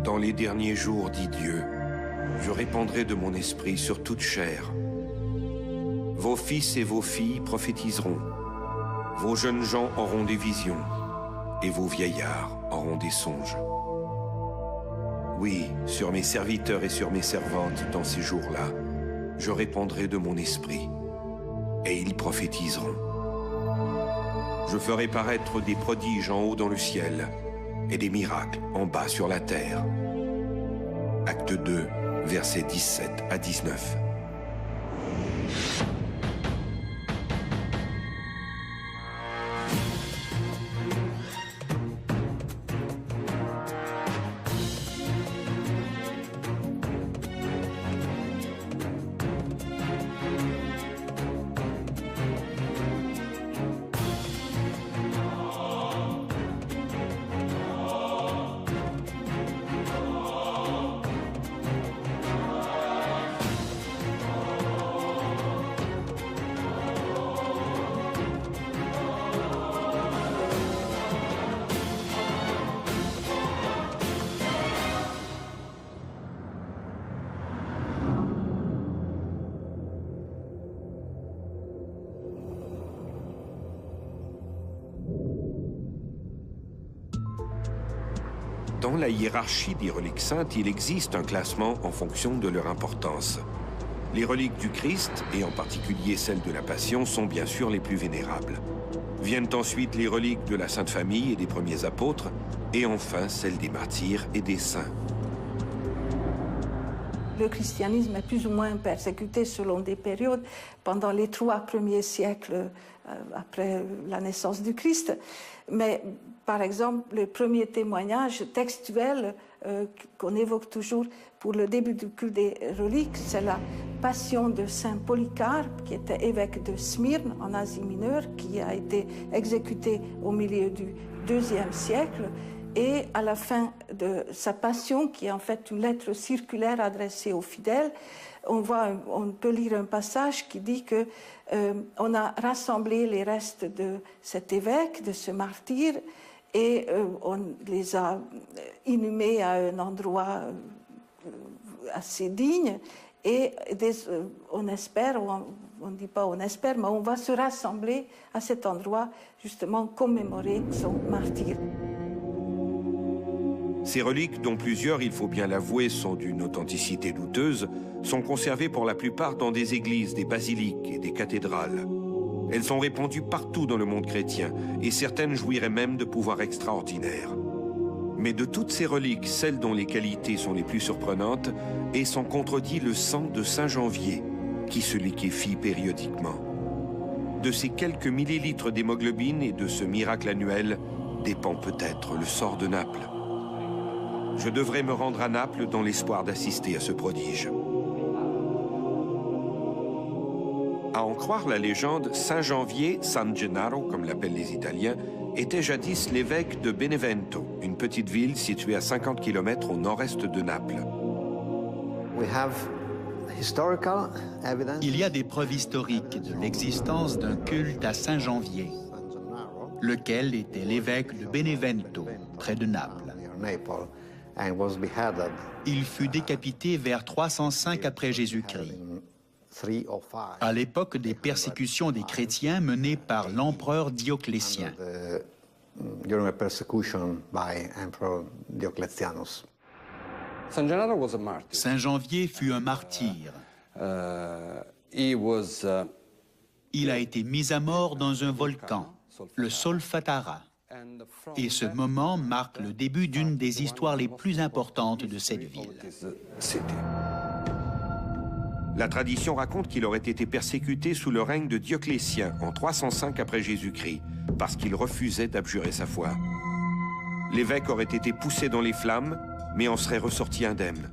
Dans les derniers jours, dit Dieu, je répandrai de mon esprit sur toute chair. Vos fils et vos filles prophétiseront. Vos jeunes gens auront des visions, et vos vieillards auront des songes. Oui, sur mes serviteurs et sur mes servantes, dans ces jours-là, je répandrai de mon esprit, et ils prophétiseront. Je ferai paraître des prodiges en haut dans le ciel, et des miracles en bas sur la terre. Acte 2, versets 17 à 19. Dans la hiérarchie des reliques saintes, il existe un classement en fonction de leur importance. Les reliques du Christ, et en particulier celles de la Passion, sont bien sûr les plus vénérables. Viennent ensuite les reliques de la Sainte Famille et des premiers apôtres, et enfin celles des martyrs et des saints. Le christianisme est plus ou moins persécuté selon des périodes. Pendant les 3 premiers siècles après la naissance du Christ, mais par exemple, le premier témoignage textuel qu'on évoque toujours pour le début du culte des reliques, c'est la passion de saint Polycarpe, qui était évêque de Smyrne, en Asie mineure, qui a été exécuté au milieu du IIe siècle. Et à la fin de sa passion, qui est en fait une lettre circulaire adressée aux fidèles, on peut lire un passage qui dit que on a rassemblé les restes de cet évêque, de ce martyr, et on les a inhumés à un endroit assez digne. Et on espère, on ne dit pas on espère, mais on va se rassembler à cet endroit, justement commémorer son martyr. Ces reliques, dont plusieurs, il faut bien l'avouer, sont d'une authenticité douteuse, sont conservées pour la plupart dans des églises, des basiliques et des cathédrales. Elles sont répandues partout dans le monde chrétien, et certaines jouiraient même de pouvoirs extraordinaires. Mais de toutes ces reliques, celle dont les qualités sont les plus surprenantes est son contredit le sang de Saint Janvier, qui se liquéfie périodiquement. De ces quelques millilitres d'hémoglobine et de ce miracle annuel dépend peut-être le sort de Naples. Je devrais me rendre à Naples dans l'espoir d'assister à ce prodige. À en croire la légende, Saint Janvier, San Gennaro, comme l'appellent les Italiens, était jadis l'évêque de Benevento, une petite ville située à 50 km au nord-est de Naples. Il y a des preuves historiques de l'existence d'un culte à Saint Janvier, lequel était l'évêque de Benevento, près de Naples. Il fut décapité vers 305 après Jésus-Christ, à l'époque des persécutions des chrétiens menées par l'empereur Dioclétien. Saint Janvier fut un martyr. Il a été mis à mort dans un volcan, le Solfatara. Et ce moment marque le début d'une des histoires les plus importantes de cette ville. La tradition raconte qu'il aurait été persécuté sous le règne de Dioclétien en 305 après Jésus-Christ, parce qu'il refusait d'abjurer sa foi. L'évêque aurait été poussé dans les flammes, mais en serait ressorti indemne.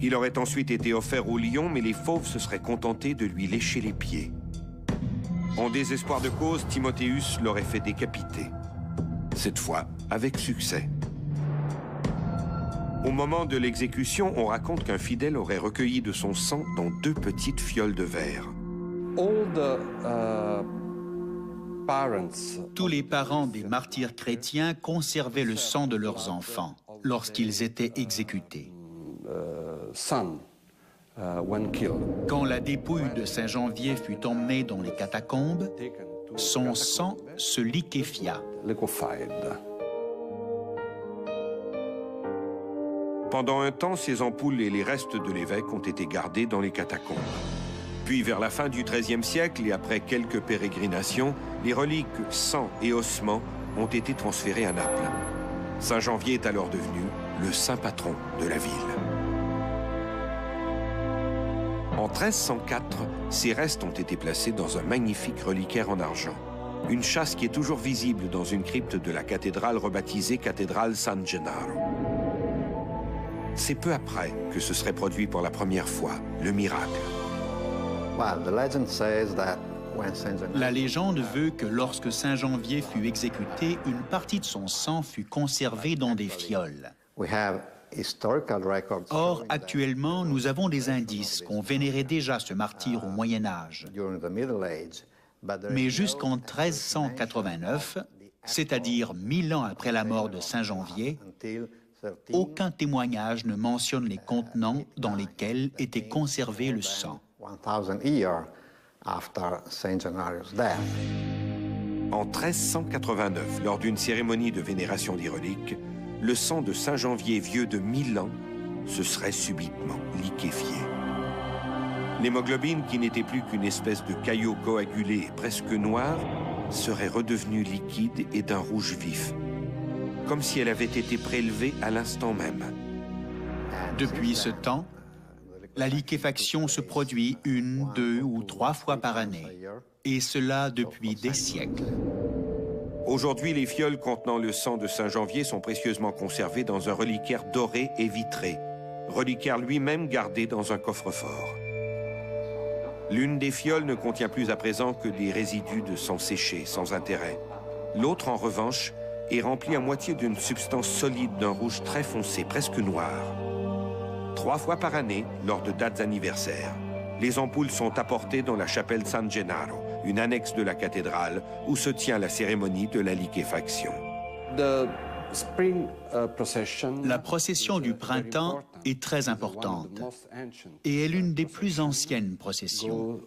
Il aurait ensuite été offert aux lions, mais les fauves se seraient contentés de lui lécher les pieds. En désespoir de cause, Timotheus l'aurait fait décapiter. Cette fois, avec succès. Au moment de l'exécution, on raconte qu'un fidèle aurait recueilli de son sang dans 2 petites fioles de verre. Tous les parents des martyrs chrétiens conservaient le sang de leurs enfants. lorsqu'ils étaient exécutés. Quand la dépouille de Saint Janvier fut emmenée dans les catacombes, son sang se liquéfia. Pendant un temps, ces ampoules et les restes de l'évêque ont été gardés dans les catacombes. Puis, vers la fin du XIIIe siècle et après quelques pérégrinations, les reliques, sang et ossements ont été transférés à Naples. Saint Janvier est alors devenu le saint patron de la ville. En 1304, ces restes ont été placés dans un magnifique reliquaire en argent. Une châsse qui est toujours visible dans une crypte de la cathédrale rebaptisée cathédrale San Gennaro. C'est peu après que ce serait produit pour la première fois, le miracle. La légende veut que lorsque Saint Janvier fut exécuté, une partie de son sang fut conservée dans des fioles. Or, actuellement, nous avons des indices qu'on vénérait déjà ce martyr au Moyen Âge. Mais jusqu'en 1389, c'est-à-dire 1000 ans après la mort de Saint Janvier, aucun témoignage ne mentionne les contenants dans lesquels était conservé le sang. En 1389, lors d'une cérémonie de vénération des reliques, le sang de Saint Janvier vieux de 1000 ans se serait subitement liquéfié. L'hémoglobine, qui n'était plus qu'une espèce de caillot coagulé et presque noir, serait redevenue liquide et d'un rouge vif, comme si elle avait été prélevée à l'instant même. Depuis ce temps, la liquéfaction se produit 1, 2 ou 3 fois par année, et cela depuis des siècles. Aujourd'hui, les fioles contenant le sang de Saint Janvier sont précieusement conservées dans un reliquaire doré et vitré, reliquaire lui-même gardé dans un coffre-fort. L'une des fioles ne contient plus à présent que des résidus de sang séché, sans intérêt. L'autre, en revanche, est remplie à moitié d'une substance solide d'un rouge très foncé, presque noir. 3 fois par année, lors de dates anniversaires, les ampoules sont apportées dans la chapelle San Gennaro, une annexe de la cathédrale où se tient la cérémonie de la liquéfaction. La procession du printemps est très importante et est l'une des plus anciennes processions.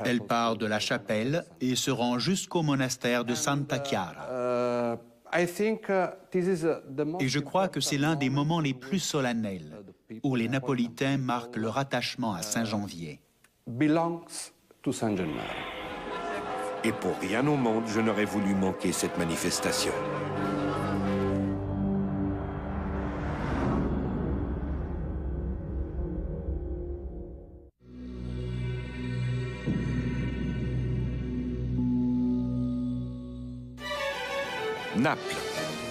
Elle part de la chapelle et se rend jusqu'au monastère de Santa Chiara. Et je crois que c'est l'un des moments les plus solennels où les Napolitains marquent leur attachement à Saint Janvier. Et pour rien au monde, je n'aurais voulu manquer cette manifestation. Naples,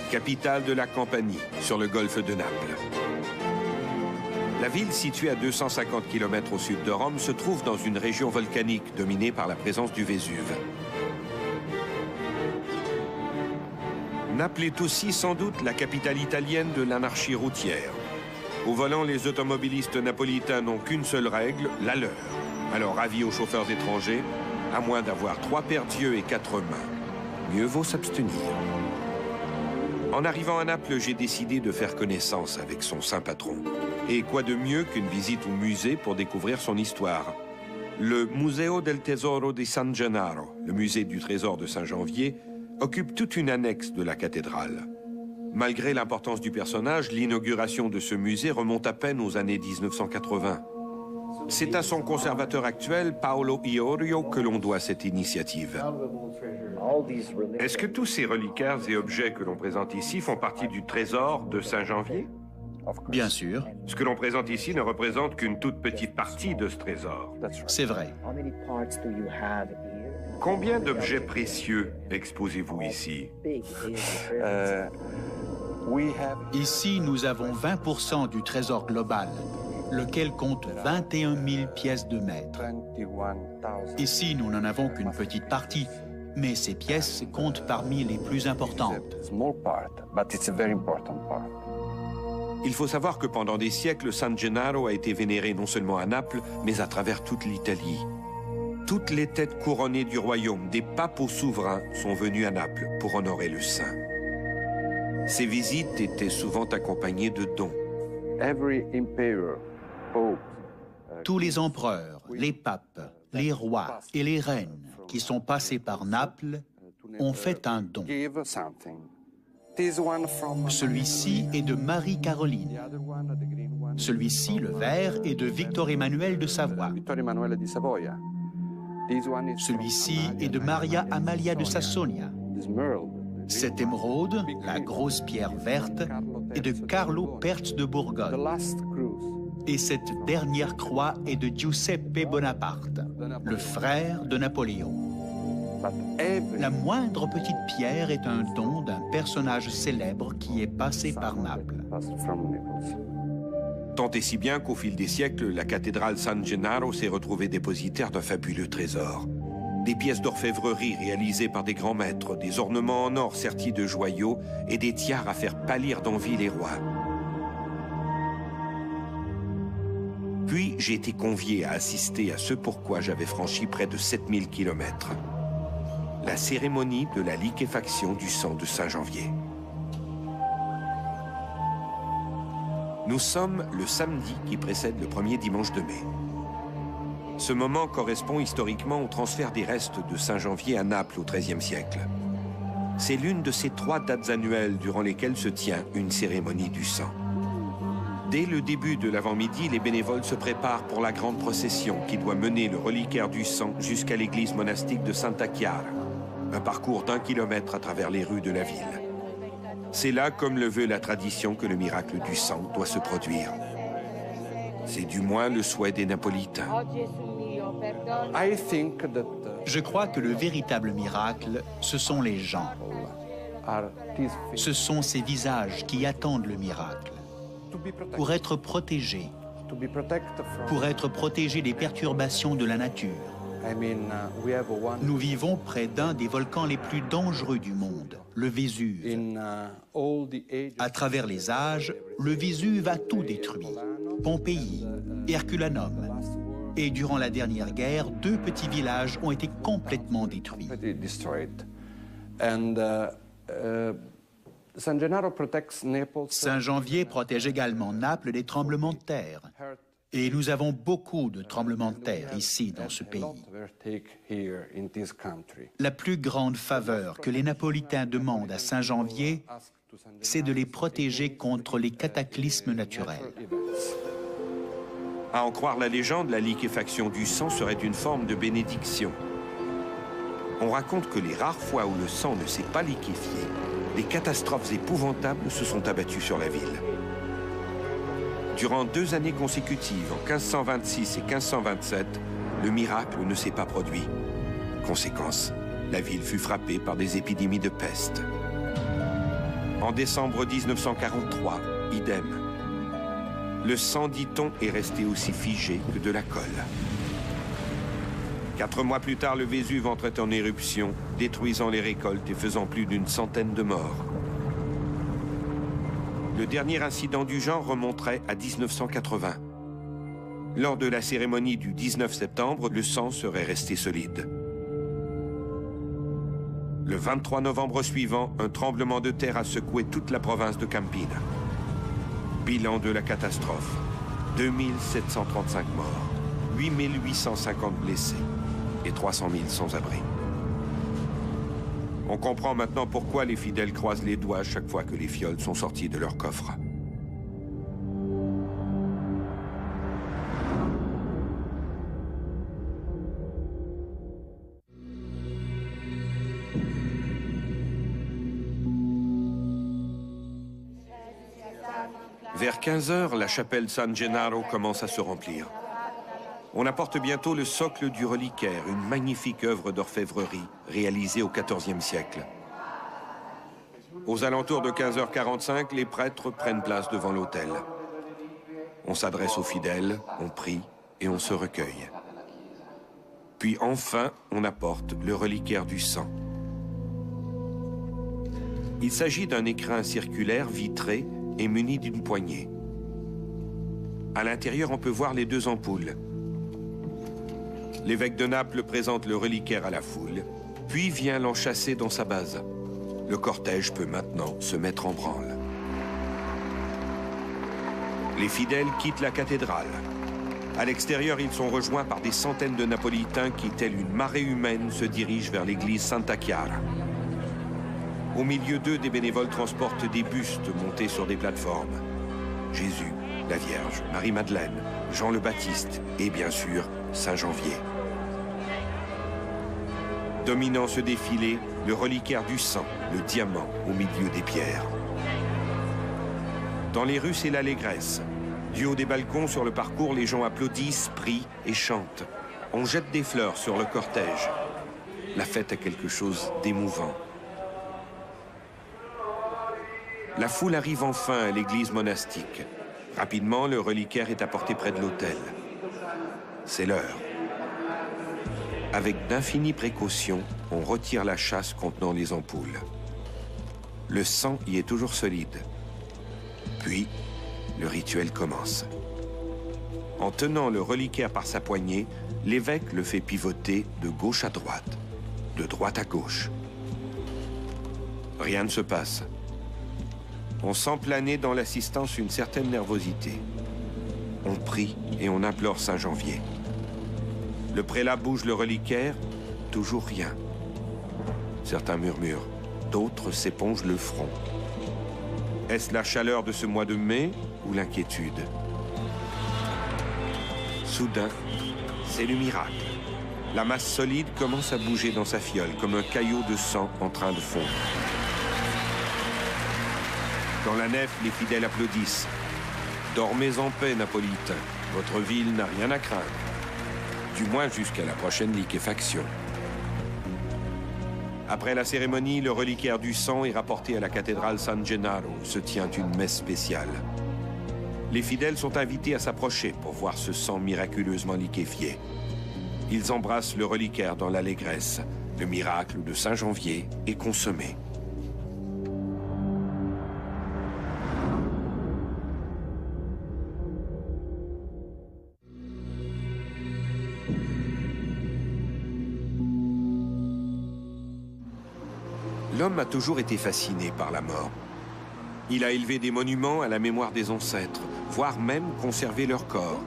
capitale de la Campanie, sur le golfe de Naples. La ville, située à 250 km au sud de Rome, se trouve dans une région volcanique dominée par la présence du Vésuve. Naples est aussi sans doute la capitale italienne de l'anarchie routière. Au volant, les automobilistes napolitains n'ont qu'une seule règle, la leur. Alors avis aux chauffeurs étrangers, à moins d'avoir 3 paires d'yeux et 4 mains, mieux vaut s'abstenir. En arrivant à Naples, j'ai décidé de faire connaissance avec son saint patron. Et quoi de mieux qu'une visite au musée pour découvrir son histoire? Le Museo del Tesoro di San Gennaro, le musée du trésor de Saint Janvier, occupe toute une annexe de la cathédrale. Malgré l'importance du personnage, l'inauguration de ce musée remonte à peine aux années 1980. C'est à son conservateur actuel, Paolo Iorio, que l'on doit cette initiative. Est-ce que tous ces reliquaires et objets que l'on présente ici font partie du trésor de Saint Janvier? Bien sûr. Ce que l'on présente ici ne représente qu'une toute petite partie de ce trésor. C'est vrai. Combien d'objets précieux exposez-vous ici? Ici, nous avons 20% du trésor global, lequel compte 21 000 pièces de maître. Ici, nous n'en avons qu'une petite partie, mais ces pièces comptent parmi les plus importantes. Il faut savoir que pendant des siècles, San Gennaro a été vénéré non seulement à Naples, mais à travers toute l'Italie. Toutes les têtes couronnées du royaume, des papes aux souverains, sont venues à Naples pour honorer le saint. Ces visites étaient souvent accompagnées de dons. Tous les empereurs, les papes, les rois et les reines qui sont passés par Naples ont fait un don. Celui-ci est de Marie-Caroline. Celui-ci, le vert, est de Victor Emmanuel de Savoie. Celui-ci est de Maria Amalia de Sassonia. Cette émeraude, la grosse pierre verte, est de Carlo Perz de Bourgogne. Et cette dernière croix est de Giuseppe Bonaparte, le frère de Napoléon. La moindre petite pierre est un don d'un personnage célèbre qui est passé par Naples. Tant et si bien qu'au fil des siècles, la cathédrale San Gennaro s'est retrouvée dépositaire d'un fabuleux trésor. Des pièces d'orfèvrerie réalisées par des grands maîtres, des ornements en or sertis de joyaux et des tiares à faire pâlir d'envie les rois. Puis j'ai été convié à assister à ce pourquoi j'avais franchi près de 7000 kilomètres. La cérémonie de la liquéfaction du sang de Saint-Janvier. Nous sommes le samedi qui précède le premier dimanche de mai. Ce moment correspond historiquement au transfert des restes de Saint-Janvier à Naples au XIIIe siècle. C'est l'une de ces 3 dates annuelles durant lesquelles se tient une cérémonie du sang. Dès le début de l'avant-midi, les bénévoles se préparent pour la grande procession qui doit mener le reliquaire du sang jusqu'à l'église monastique de Santa Chiara, un parcours d'1 kilomètre à travers les rues de la ville. C'est là, comme le veut la tradition, que le miracle du sang doit se produire. C'est du moins le souhait des Napolitains. Je crois que le véritable miracle, ce sont les gens. Ce sont ces visages qui attendent le miracle. Pour être protégés. Pour être protégés des perturbations de la nature. Nous vivons près d'un des volcans les plus dangereux du monde, le Vésuve. À travers les âges, le Vésuve a tout détruit. Pompéi, Herculanum. Et durant la dernière guerre, 2 petits villages ont été complètement détruits. Saint-Janvier protège également Naples des tremblements de terre. Et nous avons beaucoup de tremblements de terre ici, dans ce pays. La plus grande faveur que les Napolitains demandent à Saint-Janvier, c'est de les protéger contre les cataclysmes naturels. À en croire la légende, la liquéfaction du sang serait une forme de bénédiction. On raconte que les rares fois où le sang ne s'est pas liquéfié, des catastrophes épouvantables se sont abattues sur la ville. Durant 2 années consécutives, en 1526 et 1527, le miracle ne s'est pas produit. Conséquence, la ville fut frappée par des épidémies de peste. En décembre 1943, idem. Le sang, dit-on, est resté aussi figé que de la colle. 4 mois plus tard, le Vésuve entrait en éruption, détruisant les récoltes et faisant plus d'une centaine de morts. Le dernier incident du genre remonterait à 1980. Lors de la cérémonie du 19 septembre, le sang serait resté solide. Le 23 novembre suivant, un tremblement de terre a secoué toute la province de Campina. Bilan de la catastrophe, 2735 morts, 8850 blessés et 300 000 sans-abri. On comprend maintenant pourquoi les fidèles croisent les doigts chaque fois que les fioles sont sorties de leur coffre. Vers 15 h, la chapelle San Gennaro commence à se remplir. On apporte bientôt le socle du reliquaire, une magnifique œuvre d'orfèvrerie réalisée au XIVe siècle. Aux alentours de 15 h 45, les prêtres prennent place devant l'autel. On s'adresse aux fidèles, on prie et on se recueille. Puis enfin, on apporte le reliquaire du sang. Il s'agit d'un écrin circulaire vitré et muni d'une poignée. À l'intérieur, on peut voir les 2 ampoules. L'évêque de Naples présente le reliquaire à la foule, puis vient l'enchâsser dans sa base. Le cortège peut maintenant se mettre en branle. Les fidèles quittent la cathédrale. À l'extérieur, ils sont rejoints par des centaines de Napolitains qui, telle une marée humaine, se dirigent vers l'église Santa Chiara. Au milieu d'eux, des bénévoles transportent des bustes montés sur des plateformes. Jésus, la Vierge, Marie-Madeleine, Jean le Baptiste et bien sûr Saint-Janvier. Dominant ce défilé, le reliquaire du sang, le diamant au milieu des pierres. Dans les rues, c'est l'allégresse. Du haut des balcons sur le parcours, les gens applaudissent, prient et chantent. On jette des fleurs sur le cortège. La fête a quelque chose d'émouvant. La foule arrive enfin à l'église monastique. Rapidement, le reliquaire est apporté près de l'autel. C'est l'heure. Avec d'infinies précautions, on retire la châsse contenant les ampoules. Le sang y est toujours solide. Puis, le rituel commence. En tenant le reliquaire par sa poignée, l'évêque le fait pivoter de gauche à droite, de droite à gauche. Rien ne se passe. On sent planer dans l'assistance une certaine nervosité. On prie et on implore Saint-Janvier. Le prélat bouge le reliquaire, toujours rien. Certains murmurent, d'autres s'épongent le front. Est-ce la chaleur de ce mois de mai ou l'inquiétude? Soudain, c'est le miracle. La masse solide commence à bouger dans sa fiole, comme un caillot de sang en train de fondre. Dans la nef, les fidèles applaudissent. Dormez en paix, Napolitains. Votre ville n'a rien à craindre. Du moins jusqu'à la prochaine liquéfaction. Après la cérémonie, le reliquaire du sang est rapporté à la cathédrale San Gennaro, où se tient une messe spéciale. Les fidèles sont invités à s'approcher pour voir ce sang miraculeusement liquéfié. Ils embrassent le reliquaire dans l'allégresse. Le miracle de Saint-Janvier est consommé. L'homme a toujours été fasciné par la mort. Il a élevé des monuments à la mémoire des ancêtres, voire même conservé leurs corps.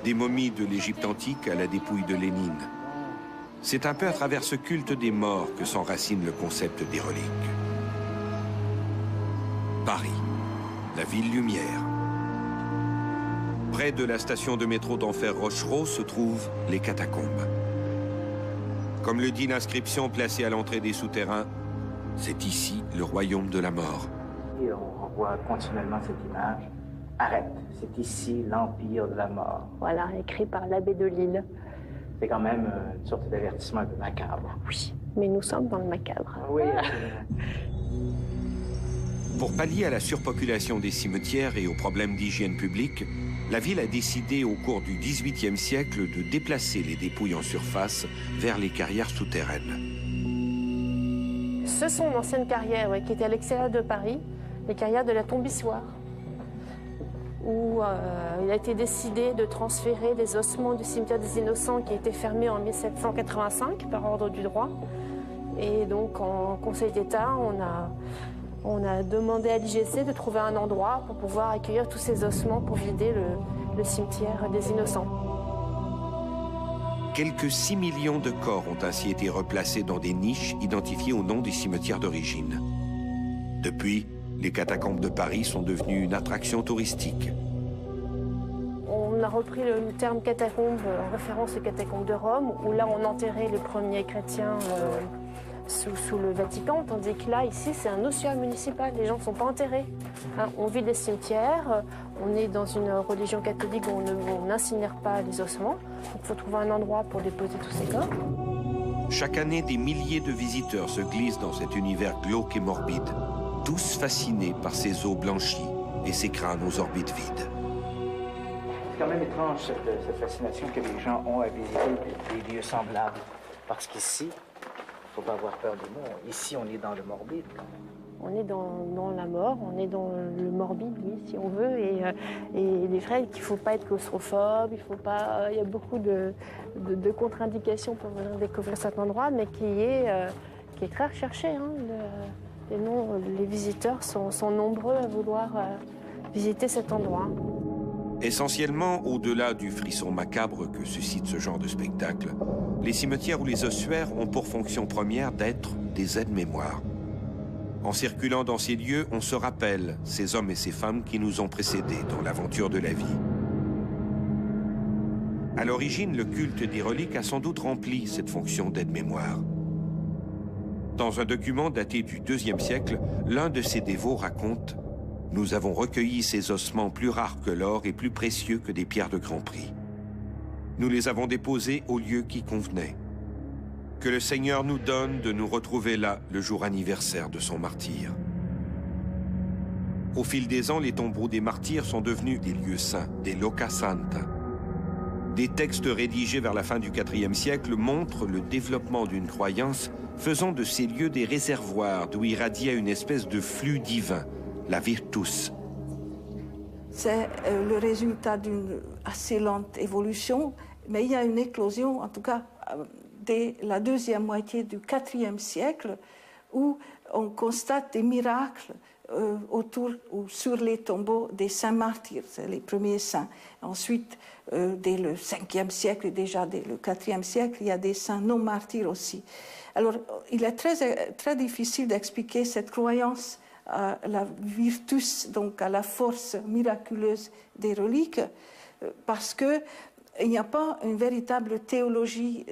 Des momies de l'Égypte antique à la dépouille de Lénine. C'est un peu à travers ce culte des morts que s'enracine le concept des reliques. Paris, la ville lumière. Près de la station de métro d'Enfer Rochereau se trouvent les catacombes. Comme le dit l'inscription placée à l'entrée des souterrains, c'est ici le royaume de la mort. Et on voit continuellement cette image. Arrête, c'est ici l'empire de la mort. Voilà, écrit par l'abbé de Lille. C'est quand même une sorte d'avertissement un peu macabre. Oui, mais nous sommes dans le macabre. Oui, Pour pallier à la surpopulation des cimetières et aux problèmes d'hygiène publique, la ville a décidé au cours du XVIIIe siècle de déplacer les dépouilles en surface vers les carrières souterraines. Ce sont d'anciennes carrières qui étaient à l'extérieur de Paris, les carrières de la Tombissoire, où il a été décidé de transférer les ossements du cimetière des Innocents qui a été fermé en 1785 par ordre du droit. Et donc en Conseil d'État, on a demandé à l'IGC de trouver un endroit pour pouvoir accueillir tous ces ossements pour vider le cimetière des Innocents. Quelques 6 millions de corps ont ainsi été replacés dans des niches identifiées au nom des cimetières d'origine. Depuis, les catacombes de Paris sont devenues une attraction touristique. On a repris le terme catacombe en référence aux catacombes de Rome, où là on enterrait les premiers chrétiens sous le Vatican, tandis que là, ici, c'est un ossuaire municipal. Les gens ne sont pas enterrés. Hein, on vide les cimetières, on est dans une religion catholique où on n'incinère pas les ossements. Donc il faut trouver un endroit pour déposer tous ces corps. Chaque année, des milliers de visiteurs se glissent dans cet univers glauque et morbide, tous fascinés par ces os blanchis et ces crânes aux orbites vides. c'est quand même étrange cette fascination que les gens ont à visiter des lieux semblables. Parce qu'ici, il ne faut pas avoir peur des mots. Ici, on est dans le morbide. On est dans la mort, on est dans le morbide, oui, si on veut. Et les frères, qu'il ne faut pas être claustrophobe, il y a beaucoup de contre-indications pour venir découvrir cet endroit, mais qui est très recherché. Hein, Et nous, les visiteurs sont nombreux à vouloir visiter cet endroit. Essentiellement, au-delà du frisson macabre que suscite ce genre de spectacle, les cimetières ou les ossuaires ont pour fonction première d'être des aides-mémoires. En circulant dans ces lieux, on se rappelle ces hommes et ces femmes qui nous ont précédés dans l'aventure de la vie. À l'origine, le culte des reliques a sans doute rempli cette fonction d'aide-mémoire. Dans un document daté du IIe siècle, l'un de ces dévots raconte « Nous avons recueilli ces ossements plus rares que l'or et plus précieux que des pierres de grand prix. Nous les avons déposés au lieu qui convenait. Que le Seigneur nous donne de nous retrouver là le jour anniversaire de son martyre. » Au fil des ans, les tombeaux des martyrs sont devenus des lieux saints, des loca santa. Des textes rédigés vers la fin du IVe siècle montrent le développement d'une croyance faisant de ces lieux des réservoirs d'où irradiait une espèce de flux divin, la virtus. C'est le résultat d'une assez lente évolution, mais il y a une éclosion, en tout cas dès la deuxième moitié du IVe siècle, où on constate des miracles autour ou sur les tombeaux des saints martyrs, c'est les premiers saints. Ensuite, dès le Ve siècle, déjà dès le IVe siècle, il y a des saints non martyrs aussi. Alors, il est très difficile d'expliquer cette croyance à la virtus, donc à la force miraculeuse des reliques, parce qu'il n'y a pas une véritable théologie,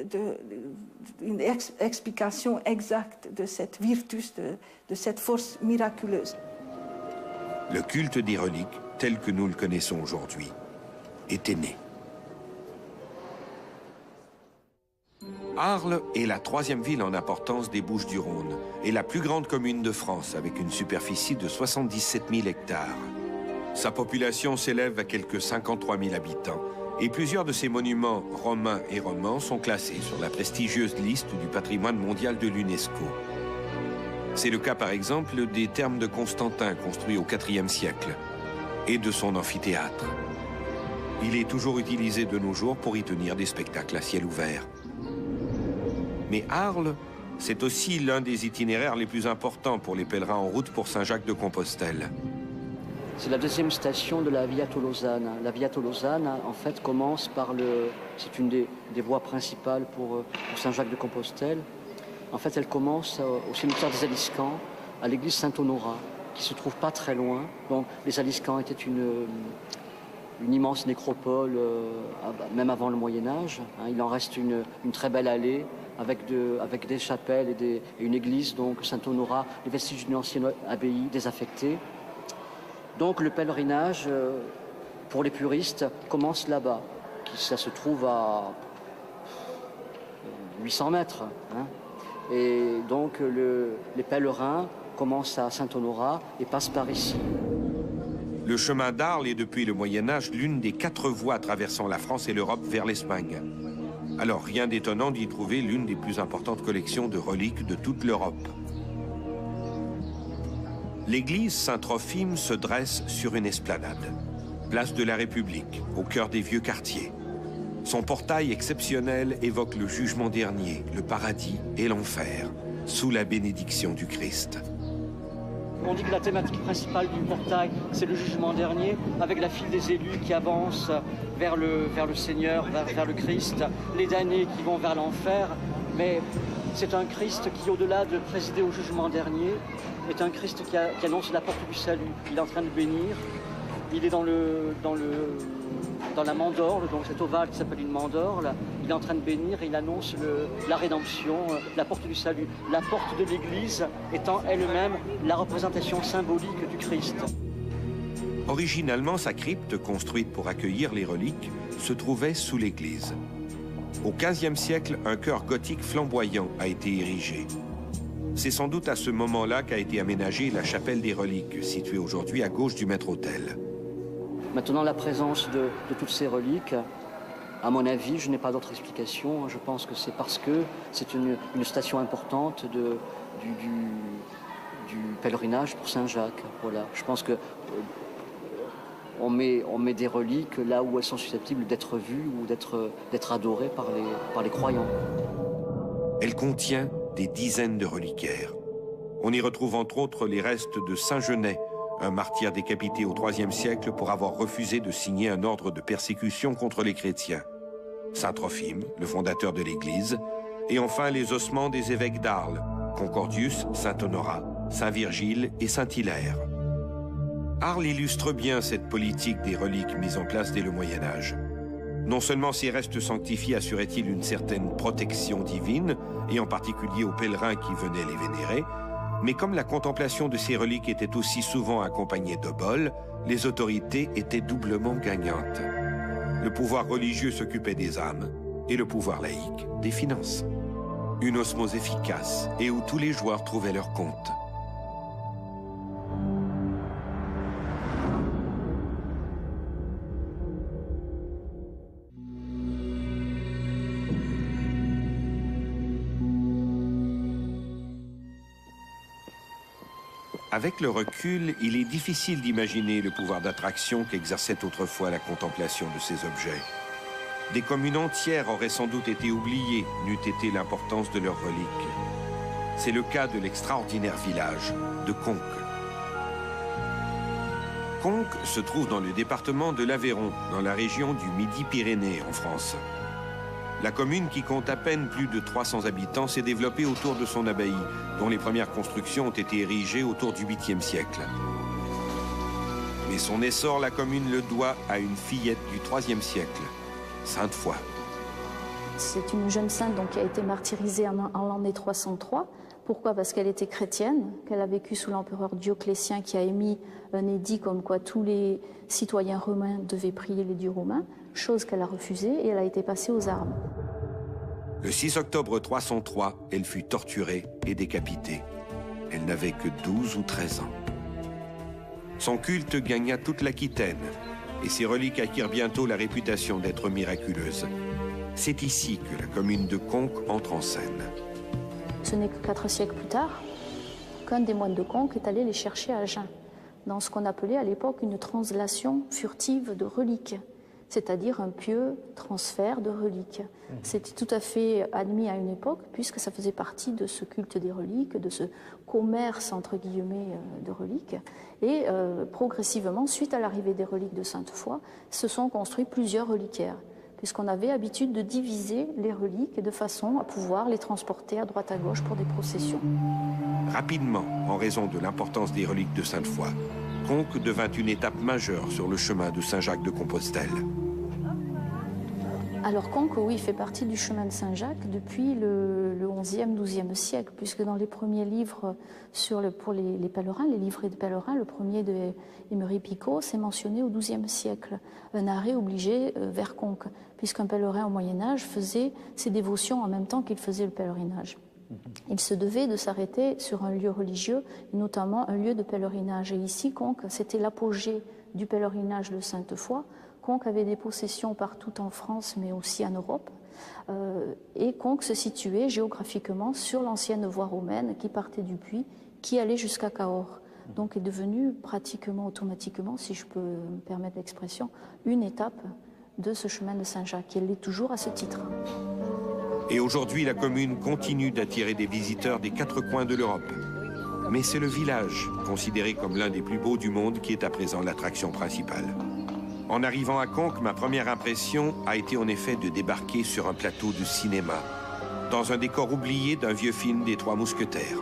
une explication exacte de cette virtus, de cette force miraculeuse. Le culte des reliques, tel que nous le connaissons aujourd'hui, était né. Arles est la troisième ville en importance des Bouches-du-Rhône et la plus grande commune de France avec une superficie de 77 000 hectares. Sa population s'élève à quelques 53 000 habitants et plusieurs de ses monuments romains et romans sont classés sur la prestigieuse liste du patrimoine mondial de l'UNESCO. C'est le cas par exemple des thermes de Constantin construits au IVe siècle et de son amphithéâtre. Il est toujours utilisé de nos jours pour y tenir des spectacles à ciel ouvert. Mais Arles, c'est aussi l'un des itinéraires les plus importants pour les pèlerins en route pour Saint-Jacques-de-Compostelle. C'est la deuxième station de la Via Tolosane. La Via Tolosane, en fait, commence par le... C'est une des voies principales pour Saint-Jacques-de-Compostelle. En fait, elle commence au cimetière des Aliscamps, à l'église Saint-Honorat, qui se trouve pas très loin. Donc, les Aliscamps étaient une immense nécropole, même avant le Moyen-Âge. Il en reste une très belle allée avec des chapelles et une église, donc Saint-Honorat, les vestiges d'une ancienne abbaye désaffectée. Donc le pèlerinage, pour les puristes, commence là-bas. Ça se trouve à 800 mètres. Et donc les pèlerins commencent à Saint-Honorat et passent par ici. Le chemin d'Arles est depuis le Moyen-Âge l'une des 4 voies traversant la France et l'Europe vers l'Espagne. Alors rien d'étonnant d'y trouver l'une des plus importantes collections de reliques de toute l'Europe. L'église Saint-Trophime se dresse sur une esplanade, place de la République, au cœur des vieux quartiers. Son portail exceptionnel évoque le jugement dernier, le paradis et l'enfer, sous la bénédiction du Christ. On dit que la thématique principale du portail, c'est le jugement dernier, avec la file des élus qui avancent vers le Seigneur, vers le Christ, les damnés qui vont vers l'enfer. Mais c'est un Christ qui, au-delà de présider au jugement dernier, est un Christ qui annonce la porte du salut. Il est en train de bénir. Il est dans la mandorle, donc cet ovale qui s'appelle une mandorle. Il est en train de bénir et il annonce la rédemption, la porte du salut. La porte de l'Église étant elle-même la représentation symbolique du Christ. Originalement, sa crypte, construite pour accueillir les reliques, se trouvait sous l'église. Au XVe siècle, un chœur gothique flamboyant a été érigé. C'est sans doute à ce moment-là qu'a été aménagée la chapelle des reliques, située aujourd'hui à gauche du maître-autel. Maintenant, la présence de toutes ces reliques, à mon avis, je n'ai pas d'autre explication. Je pense que c'est parce que c'est une station importante du pèlerinage pour Saint-Jacques. Voilà. Je pense que on met des reliques là où elles sont susceptibles d'être vues ou d'être adorées par les croyants. Elle contient des dizaines de reliquaires. On y retrouve entre autres les restes de Saint Genet, un martyr décapité au IIIe siècle pour avoir refusé de signer un ordre de persécution contre les chrétiens. Saint Trophime, le fondateur de l'Église, et enfin les ossements des évêques d'Arles, Concordius, Saint Honorat, Saint Virgile et Saint Hilaire. Arles illustre bien cette politique des reliques mise en place dès le Moyen-Âge. Non seulement ces restes sanctifiés assuraient-ils une certaine protection divine, et en particulier aux pèlerins qui venaient les vénérer, mais comme la contemplation de ces reliques était aussi souvent accompagnée d'oboles, les autorités étaient doublement gagnantes. Le pouvoir religieux s'occupait des âmes et le pouvoir laïque des finances. Une osmose efficace et où tous les joueurs trouvaient leur compte. Avec le recul, il est difficile d'imaginer le pouvoir d'attraction qu'exerçait autrefois la contemplation de ces objets. Des communes entières auraient sans doute été oubliées, n'eût été l'importance de leurs reliques. C'est le cas de l'extraordinaire village de Conques. Conques se trouve dans le département de l'Aveyron, dans la région du Midi-Pyrénées en France. La commune, qui compte à peine plus de 300 habitants, s'est développée autour de son abbaye, dont les premières constructions ont été érigées autour du 8e siècle. Mais son essor, la commune le doit à une fillette du 3e siècle, Sainte Foy. C'est une jeune sainte donc, qui a été martyrisée en l'année 303. Pourquoi? Parce qu'elle était chrétienne, qu'elle a vécu sous l'empereur Dioclétien qui a émis un édit comme quoi tous les citoyens romains devaient prier les dieux romains, chose qu'elle a refusée et elle a été passée aux armes. Le 6 octobre 303, elle fut torturée et décapitée. Elle n'avait que 12 ou 13 ans. Son culte gagna toute l'Aquitaine et ses reliques acquirent bientôt la réputation d'être miraculeuses. C'est ici que la commune de Conques entre en scène. Ce n'est que 4 siècles plus tard qu'un des moines de Conques est allé les chercher à Agen, dans ce qu'on appelait à l'époque une translation furtive de reliques, c'est-à-dire un pieux transfert de reliques. C'était tout à fait admis à une époque, puisque ça faisait partie de ce culte des reliques, de ce commerce, entre guillemets, de reliques. Et progressivement, suite à l'arrivée des reliques de Sainte-Foy, se sont construits plusieurs reliquaires, puisqu'on avait habitude de diviser les reliques de façon à pouvoir les transporter à droite à gauche pour des processions. Rapidement, en raison de l'importance des reliques de Sainte-Foy, Conques devint une étape majeure sur le chemin de Saint-Jacques de Compostelle. Alors Conques, oui, fait partie du chemin de Saint-Jacques depuis le XIe, XIIe siècle, puisque dans les premiers livres pour les pèlerins, les livrets de pèlerins, le premier de Emery Picot, c'est mentionné au XIIe siècle, un arrêt obligé vers Conques, puisqu'un pèlerin au Moyen-Âge faisait ses dévotions en même temps qu'il faisait le pèlerinage. Il se devait de s'arrêter sur un lieu religieux, notamment un lieu de pèlerinage. Et ici, Conques, c'était l'apogée du pèlerinage de Sainte-Foy. Conques avait des possessions partout en France, mais aussi en Europe. Et Conques se situait géographiquement sur l'ancienne voie romaine qui partait du Puy, qui allait jusqu'à Cahors. Donc est devenue pratiquement automatiquement, si je peux me permettre l'expression, une étape de ce chemin de Saint-Jacques. Et elle l'est toujours à ce titre. Et aujourd'hui, la commune continue d'attirer des visiteurs des 4 coins de l'Europe. Mais c'est le village, considéré comme l'un des plus beaux du monde, qui est à présent l'attraction principale. En arrivant à Conques, ma première impression a été en effet de débarquer sur un plateau de cinéma, dans un décor oublié d'un vieux film des 3 Mousquetaires.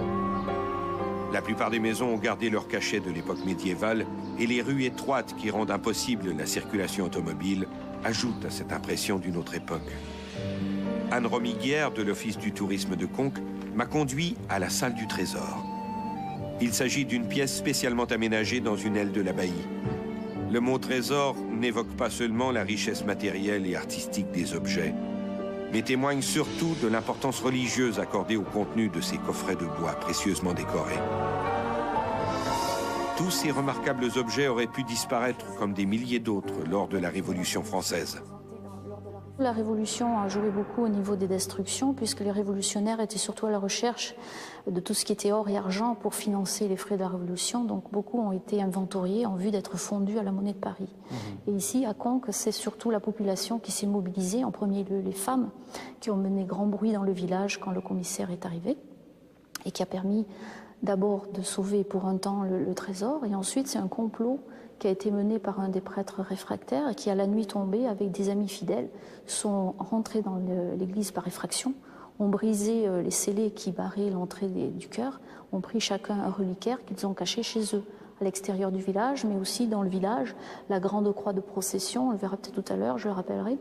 La plupart des maisons ont gardé leur cachet de l'époque médiévale et les rues étroites qui rendent impossible la circulation automobile ajoutent à cette impression d'une autre époque. Anne Romiguière, de l'Office du tourisme de Conques, m'a conduit à la salle du trésor. Il s'agit d'une pièce spécialement aménagée dans une aile de l'abbaye. Le mot trésor n'évoque pas seulement la richesse matérielle et artistique des objets, mais témoigne surtout de l'importance religieuse accordée au contenu de ces coffrets de bois précieusement décorés. Tous ces remarquables objets auraient pu disparaître comme des milliers d'autres lors de la Révolution française. La Révolution a joué beaucoup au niveau des destructions, puisque les révolutionnaires étaient surtout à la recherche de tout ce qui était or et argent pour financer les frais de la Révolution. Donc beaucoup ont été inventoriés en vue d'être fondus à la monnaie de Paris. Et ici, à Conques, c'est surtout la population qui s'est mobilisée, en premier lieu les femmes, qui ont mené grand bruit dans le village quand le commissaire est arrivé, et qui a permis d'abord de sauver pour un temps le trésor, et ensuite c'est un complot qui a été mené par un des prêtres réfractaires et qui, à la nuit tombée, avec des amis fidèles, sont rentrés dans l'église par effraction, ont brisé les scellés qui barraient l'entrée du chœur, ont pris chacun un reliquaire qu'ils ont caché chez eux, à l'extérieur du village, mais aussi dans le village. La grande croix de procession, on le verra peut-être tout à l'heure, je le rappellerai,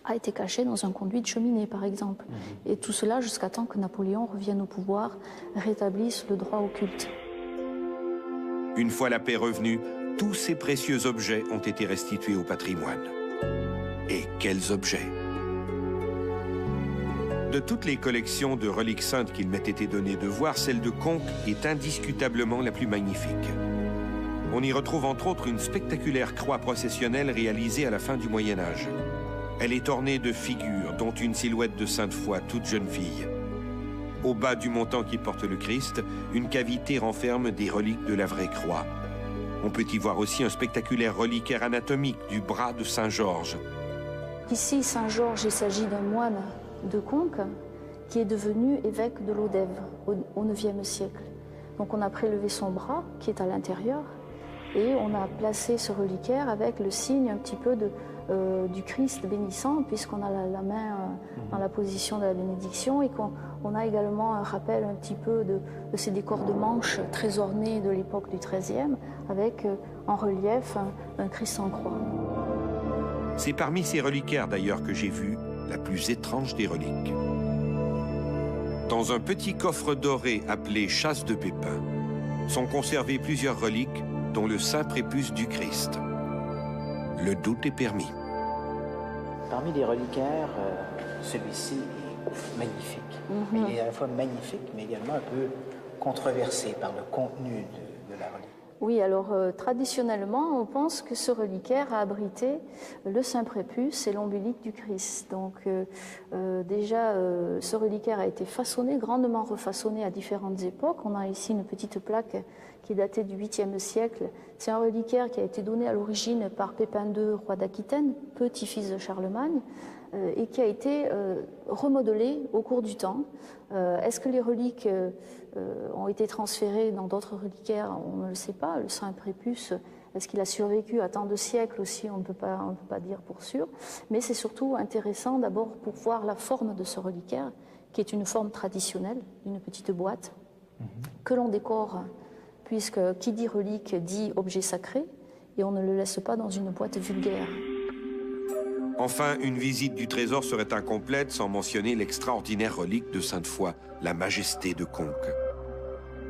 a été cachée dans un conduit de cheminée, par exemple. Et tout cela jusqu'à temps que Napoléon revienne au pouvoir, rétablisse le droit au culte. Une fois la paix revenue, tous ces précieux objets ont été restitués au patrimoine. Et quels objets! De toutes les collections de reliques saintes qu'il m'ait été donné de voir, celle de Conques est indiscutablement la plus magnifique. On y retrouve entre autres une spectaculaire croix processionnelle réalisée à la fin du Moyen-Âge. Elle est ornée de figures, dont une silhouette de Sainte Foy, toute jeune fille. Au bas du montant qui porte le Christ, une cavité renferme des reliques de la vraie croix. On peut y voir aussi un spectaculaire reliquaire anatomique du bras de Saint-Georges. Ici, Saint-Georges, il s'agit d'un moine de Conques qui est devenu évêque de Lodève au IXe siècle. Donc on a prélevé son bras qui est à l'intérieur et on a placé ce reliquaire avec le signe un petit peu du Christ bénissant, puisqu'on a la main dans la position de la bénédiction, et qu'on a également un rappel un petit peu de ces décors de manches très ornés de l'époque du XIIIe, avec en relief un Christ en croix. C'est parmi ces reliquaires d'ailleurs que j'ai vu la plus étrange des reliques. Dans un petit coffre doré appelé chasse de pépins, sont conservées plusieurs reliques, dont le saint prépuce du Christ. Le doute est permis. Parmi les reliquaires, celui-ci est magnifique. Mais il est à la fois magnifique, mais également un peu controversé par le contenu de la relique. Oui, alors traditionnellement, on pense que ce reliquaire a abrité le saint prépuce et l'ombilique du Christ. Donc déjà, ce reliquaire a été façonné, grandement refaçonné à différentes époques. On a ici une petite plaque qui est datée du 8e siècle. C'est un reliquaire qui a été donné à l'origine par Pépin II, roi d'Aquitaine, petit-fils de Charlemagne, et qui a été remodelé au cours du temps. Est-ce que les reliques ont été transférées dans d'autres reliquaires? On ne le sait pas. Le saint prépuce, est-ce qu'il a survécu à tant de siècles aussi? On ne peut pas dire pour sûr. Mais c'est surtout intéressant d'abord pour voir la forme de ce reliquaire, qui est une forme traditionnelle, une petite boîte, que l'on décore, puisque qui dit relique dit objet sacré, et on ne le laisse pas dans une boîte vulgaire. Enfin, une visite du trésor serait incomplète sans mentionner l'extraordinaire relique de Sainte Foy, la Majesté de Conques.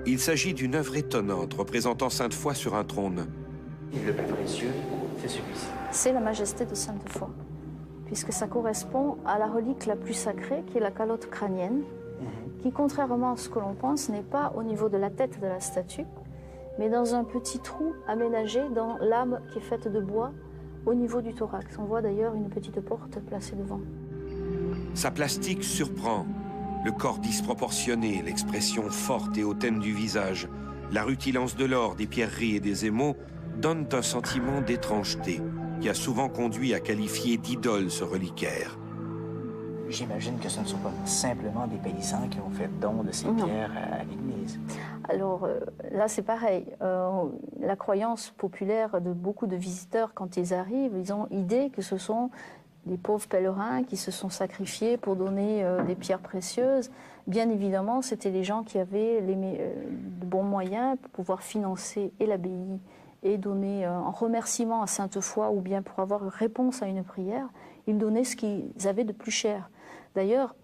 Il s'agit d'une œuvre étonnante représentant Sainte Foy sur un trône. Et le plus précieux, c'est celui-ci. C'est la Majesté de Sainte Foy, puisque ça correspond à la relique la plus sacrée, qui est la calotte crânienne, qui, contrairement à ce que l'on pense, n'est pas au niveau de la tête de la statue, mais dans un petit trou aménagé dans l'âme qui est faite de bois, au niveau du thorax. On voit d'ailleurs une petite porte placée devant. Sa plastique surprend. Le corps disproportionné, l'expression forte et hautaine du visage, la rutilance de l'or, des pierreries et des émaux donnent un sentiment d'étrangeté qui a souvent conduit à qualifier d'idole ce reliquaire. J'imagine que ce ne sont pas simplement des paysans qui ont fait don de ces pierres à l'église. Alors là, c'est pareil. La croyance populaire de beaucoup de visiteurs, quand ils arrivent, ils ont idée que ce sont des pauvres pèlerins qui se sont sacrifiés pour donner des pierres précieuses. Bien évidemment, c'était les gens qui avaient de bons moyens pour pouvoir financer et l'abbaye et donner en remerciement à Sainte Foy, ou bien pour avoir une réponse à une prière, ils donnaient ce qu'ils avaient de plus cher. D'ailleurs,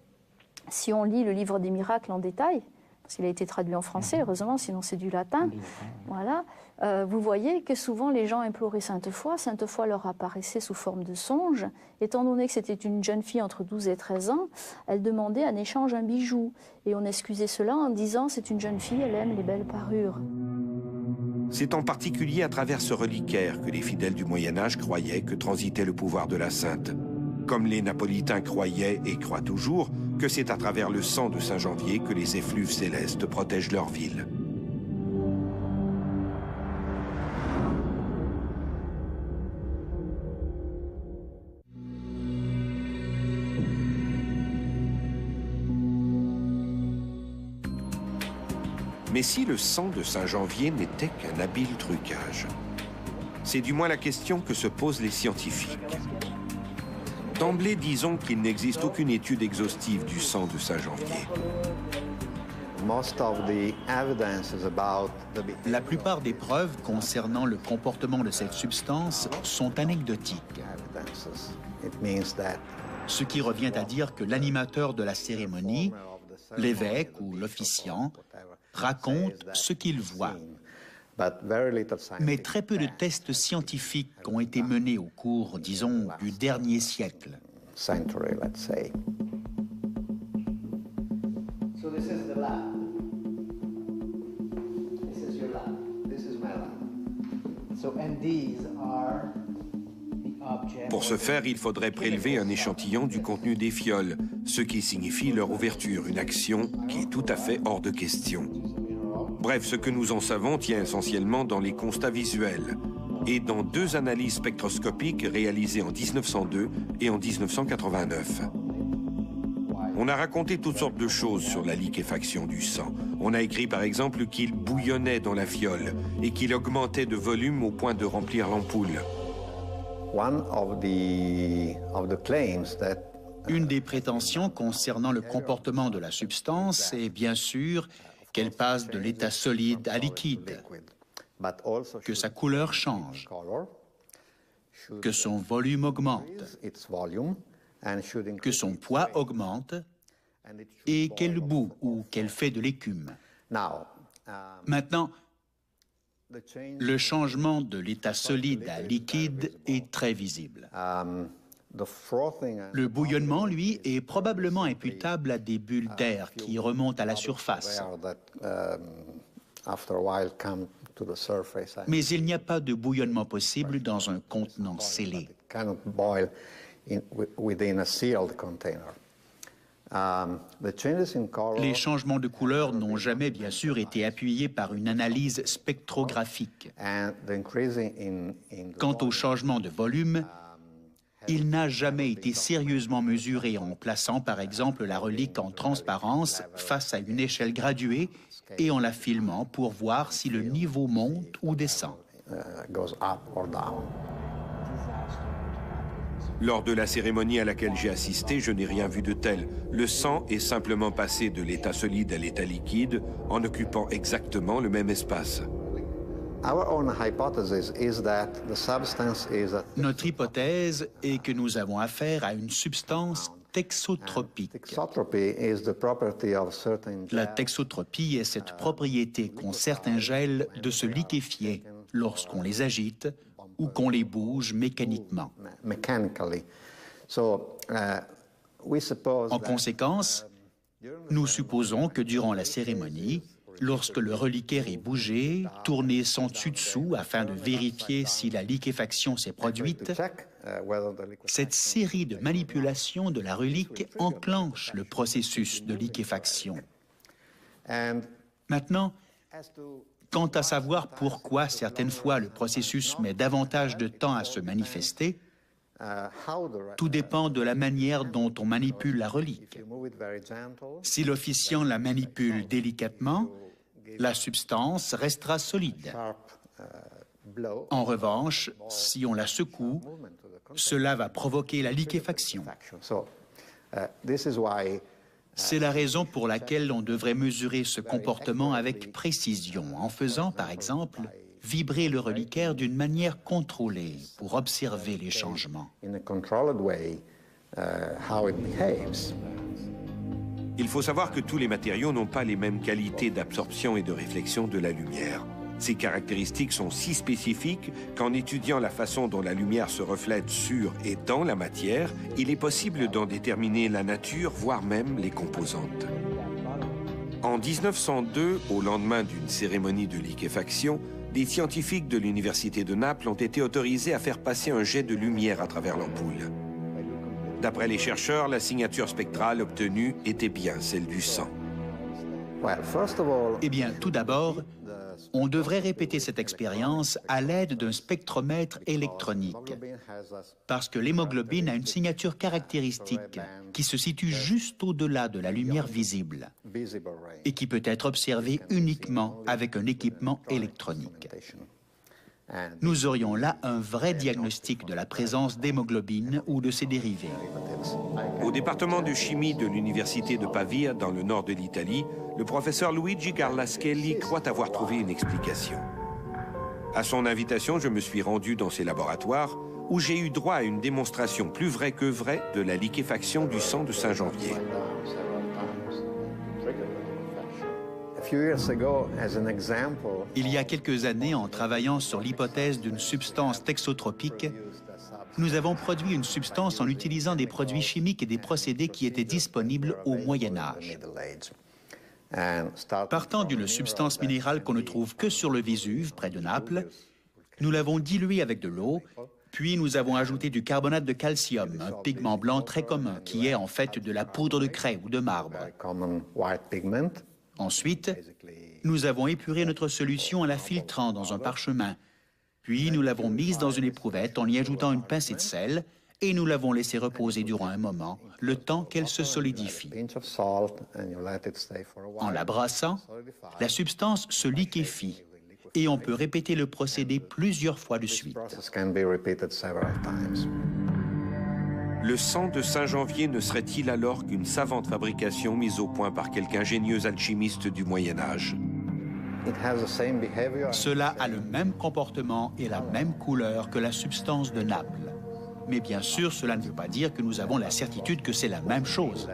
si on lit le livre des miracles en détail, parce qu'il a été traduit en français, heureusement, sinon c'est du latin, voilà, vous voyez que souvent les gens imploraient Sainte Foy. Sainte Foy leur apparaissait sous forme de songe. Étant donné que c'était une jeune fille entre 12 et 13 ans, elle demandait en échange un bijou. Et on excusait cela en disant « c'est une jeune fille, elle aime les belles parures ». C'est en particulier à travers ce reliquaire que les fidèles du Moyen-Âge croyaient que transitait le pouvoir de la sainte. Comme les Napolitains croyaient et croient toujours que c'est à travers le sang de Saint-Janvier que les effluves célestes protègent leur ville. Mais si le sang de Saint-Janvier n'était qu'un habile trucage? C'est du moins la question que se posent les scientifiques. D'emblée, disons qu'il n'existe aucune étude exhaustive du sang de Saint-Janvier. La plupart des preuves concernant le comportement de cette substance sont anecdotiques. Ce qui revient à dire que l'animateur de la cérémonie, l'évêque ou l'officiant, raconte ce qu'il voit. Mais très peu de tests scientifiques ont été menés au cours, disons, du dernier siècle. So this is the lab. This is your lab. This is my lab. So and these are the objects. Pour ce faire, il faudrait prélever un échantillon du contenu des fioles, ce qui signifie leur ouverture, une action qui est tout à fait hors de question. Bref, ce que nous en savons tient essentiellement dans les constats visuels et dans 2 analyses spectroscopiques réalisées en 1902 et en 1989. On a raconté toutes sortes de choses sur la liquéfaction du sang. On a écrit par exemple qu'il bouillonnait dans la fiole et qu'il augmentait de volume au point de remplir l'ampoule. Une des prétentions concernant le comportement de la substance est bien sûr qu'elle passe de l'état solide à liquide, que sa couleur change, que son volume augmente, que son poids augmente et qu'elle bout ou qu'elle fait de l'écume. Maintenant, le changement de l'état solide à liquide est très visible. Le bouillonnement, lui, est probablement imputable à des bulles d'air qui remontent à la surface. Mais il n'y a pas de bouillonnement possible dans un contenant scellé. Les changements de couleur n'ont jamais, bien sûr, été appuyés par une analyse spectrographique. Quant au changement de volume, il n'a jamais été sérieusement mesuré en plaçant, par exemple, la relique en transparence face à une échelle graduée et en la filmant pour voir si le niveau monte ou descend. Lors de la cérémonie à laquelle j'ai assisté, je n'ai rien vu de tel. Le sang est simplement passé de l'état solide à l'état liquide en occupant exactement le même espace. Notre hypothèse est que nous avons affaire à une substance texotropique. La texotropie est cette propriété qu'ont certains gels de se liquéfier lorsqu'on les agite ou qu'on les bouge mécaniquement. En conséquence, nous supposons que durant la cérémonie, lorsque le reliquaire est bougé, tourné sans dessus-dessous afin de vérifier si la liquéfaction s'est produite, cette série de manipulations de la relique enclenche le processus de liquéfaction. Maintenant, quant à savoir pourquoi certaines fois le processus met davantage de temps à se manifester, tout dépend de la manière dont on manipule la relique. Si l'officiant la manipule délicatement, la substance restera solide. En revanche, si on la secoue, cela va provoquer la liquéfaction. C'est la raison pour laquelle on devrait mesurer ce comportement avec précision, en faisant, par exemple, vibrer le reliquaire d'une manière contrôlée pour observer les changements. Il faut savoir que tous les matériaux n'ont pas les mêmes qualités d'absorption et de réflexion de la lumière. Ces caractéristiques sont si spécifiques qu'en étudiant la façon dont la lumière se reflète sur et dans la matière, il est possible d'en déterminer la nature, voire même les composantes. En 1902, au lendemain d'une cérémonie de liquéfaction, des scientifiques de l'Université de Naples ont été autorisés à faire passer un jet de lumière à travers l'ampoule. D'après les chercheurs, la signature spectrale obtenue était bien celle du sang. Eh bien, tout d'abord, On devrait répéter cette expérience à l'aide d'un spectromètre électronique, parce que l'hémoglobine a une signature caractéristique qui se situe juste au-delà de la lumière visible et qui peut être observée uniquement avec un équipement électronique. Nous aurions là un vrai diagnostic de la présence d'hémoglobine ou de ses dérivés. Au département de chimie de l'université de Pavia, dans le nord de l'Italie, le professeur Luigi Garlaschelli croit avoir trouvé une explication. À son invitation, je me suis rendu dans ses laboratoires où j'ai eu droit à une démonstration plus vraie que vraie de la liquéfaction du sang de Saint-Janvier. Il y a quelques années, en travaillant sur l'hypothèse d'une substance texotropique, nous avons produit une substance en utilisant des produits chimiques et des procédés qui étaient disponibles au Moyen Âge. Partant d'une substance minérale qu'on ne trouve que sur le Vésuve, près de Naples, nous l'avons diluée avec de l'eau, puis nous avons ajouté du carbonate de calcium, un pigment blanc très commun, qui est en fait de la poudre de craie ou de marbre. Ensuite, nous avons épuré notre solution en la filtrant dans un parchemin, puis nous l'avons mise dans une éprouvette en y ajoutant une pincée de sel et nous l'avons laissée reposer durant un moment, le temps qu'elle se solidifie. En la brassant, la substance se liquéfie et on peut répéter le procédé plusieurs fois de suite. Le sang de Saint-Janvier ne serait-il alors qu'une savante fabrication mise au point par quelque ingénieux alchimiste du Moyen Âge? Cela a le même comportement et la même couleur que la substance de Naples. Mais bien sûr, cela ne veut pas dire que nous avons la certitude que c'est la même chose.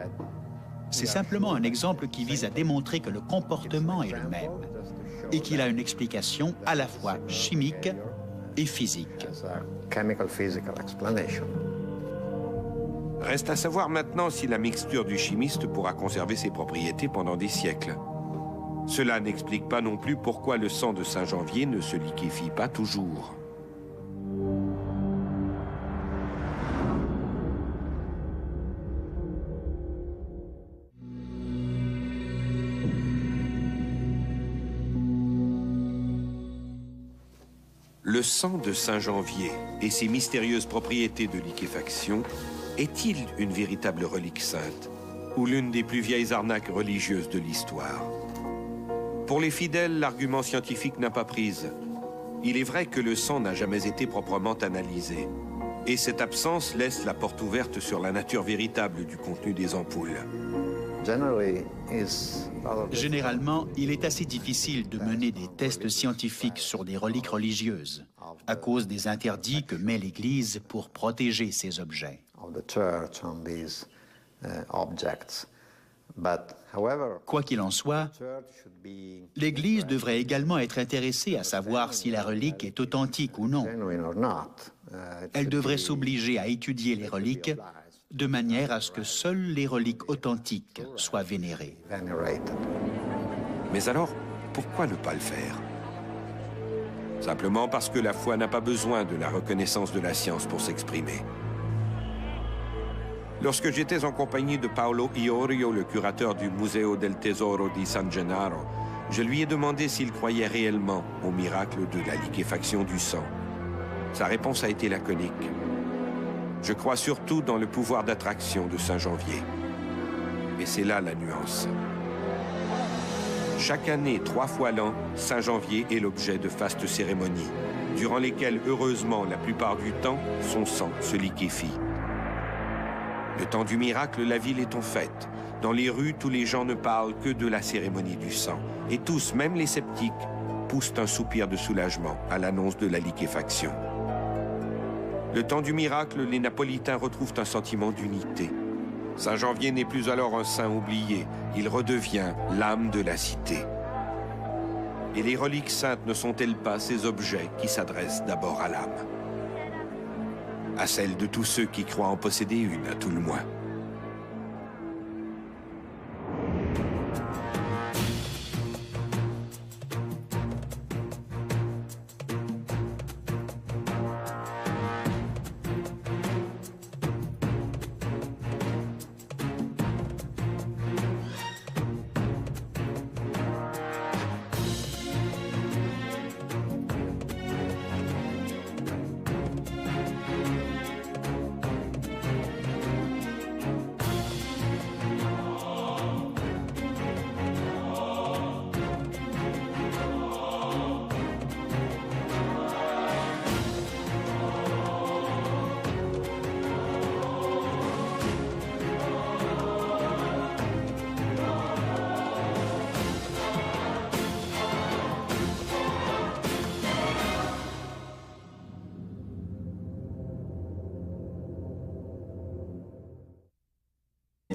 C'est simplement un exemple qui vise à démontrer que le comportement est le même et qu'il a une explication à la fois chimique et physique. Reste à savoir maintenant si la mixture du chimiste pourra conserver ses propriétés pendant des siècles. Cela n'explique pas non plus pourquoi le sang de Saint-Janvier ne se liquéfie pas toujours. Le sang de Saint-Janvier et ses mystérieuses propriétés de liquéfaction est-il une véritable relique sainte ou l'une des plus vieilles arnaques religieuses de l'histoire? Pour les fidèles, l'argument scientifique n'a pas prise. Il est vrai que le sang n'a jamais été proprement analysé. Et cette absence laisse la porte ouverte sur la nature véritable du contenu des ampoules. Généralement, il est assez difficile de mener des tests scientifiques sur des reliques religieuses à cause des interdits que met l'Église pour protéger ces objets. Quoi qu'il en soit, l'Église devrait également être intéressée à savoir si la relique est authentique ou non. Elle devrait s'obliger à étudier les reliques de manière à ce que seules les reliques authentiques soient vénérées. Mais alors, pourquoi ne pas le faire? Simplement parce que la foi n'a pas besoin de la reconnaissance de la science pour s'exprimer. Lorsque j'étais en compagnie de Paolo Iorio, le curateur du Museo del Tesoro di San Gennaro, je lui ai demandé s'il croyait réellement au miracle de la liquéfaction du sang. Sa réponse a été laconique. Je crois surtout dans le pouvoir d'attraction de Saint-Janvier. Et c'est là la nuance. Chaque année, 3 fois l'an, Saint-Janvier est l'objet de fastes cérémonies, durant lesquelles, heureusement, la plupart du temps, son sang se liquéfie. Le temps du miracle, la ville est en fête. Dans les rues, tous les gens ne parlent que de la cérémonie du sang. Et tous, même les sceptiques, poussent un soupir de soulagement à l'annonce de la liquéfaction. Le temps du miracle, les Napolitains retrouvent un sentiment d'unité. Saint-Janvier n'est plus alors un saint oublié, il redevient l'âme de la cité. Et les reliques saintes ne sont-elles pas ces objets qui s'adressent d'abord à l'âme? À celle de tous ceux qui croient en posséder une, à tout le moins.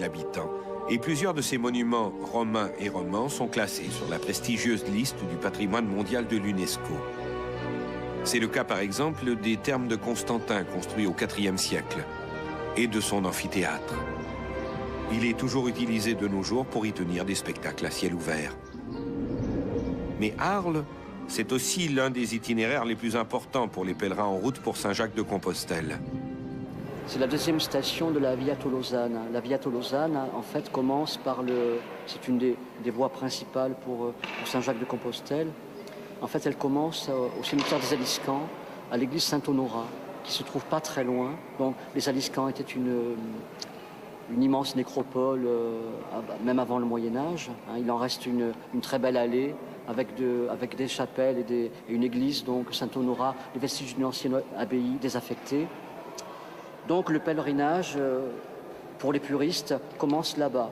habitants, et plusieurs de ces monuments romains et romans sont classés sur la prestigieuse liste du patrimoine mondial de l'UNESCO. C'est le cas par exemple des thermes de Constantin construits au IVe siècle et de son amphithéâtre. Il est toujours utilisé de nos jours pour y tenir des spectacles à ciel ouvert. Mais Arles, c'est aussi l'un des itinéraires les plus importants pour les pèlerins en route pour Saint-Jacques-de-Compostelle. C'est la deuxième station de la Via Tolosane. La Via Tolosane, en fait, commence par le... C'est une des voies principales pour Saint-Jacques-de-Compostelle. En fait, elle commence au cimetière des Aliscamps, à l'église Saint-Honorat, qui se trouve pas très loin. Donc, les Aliscamps étaient une immense nécropole, même avant le Moyen-Âge. Il en reste une très belle allée avec des chapelles et une église, donc Saint-Honorat, les vestiges d'une ancienne abbaye désaffectée. Donc le pèlerinage, pour les puristes, commence là-bas.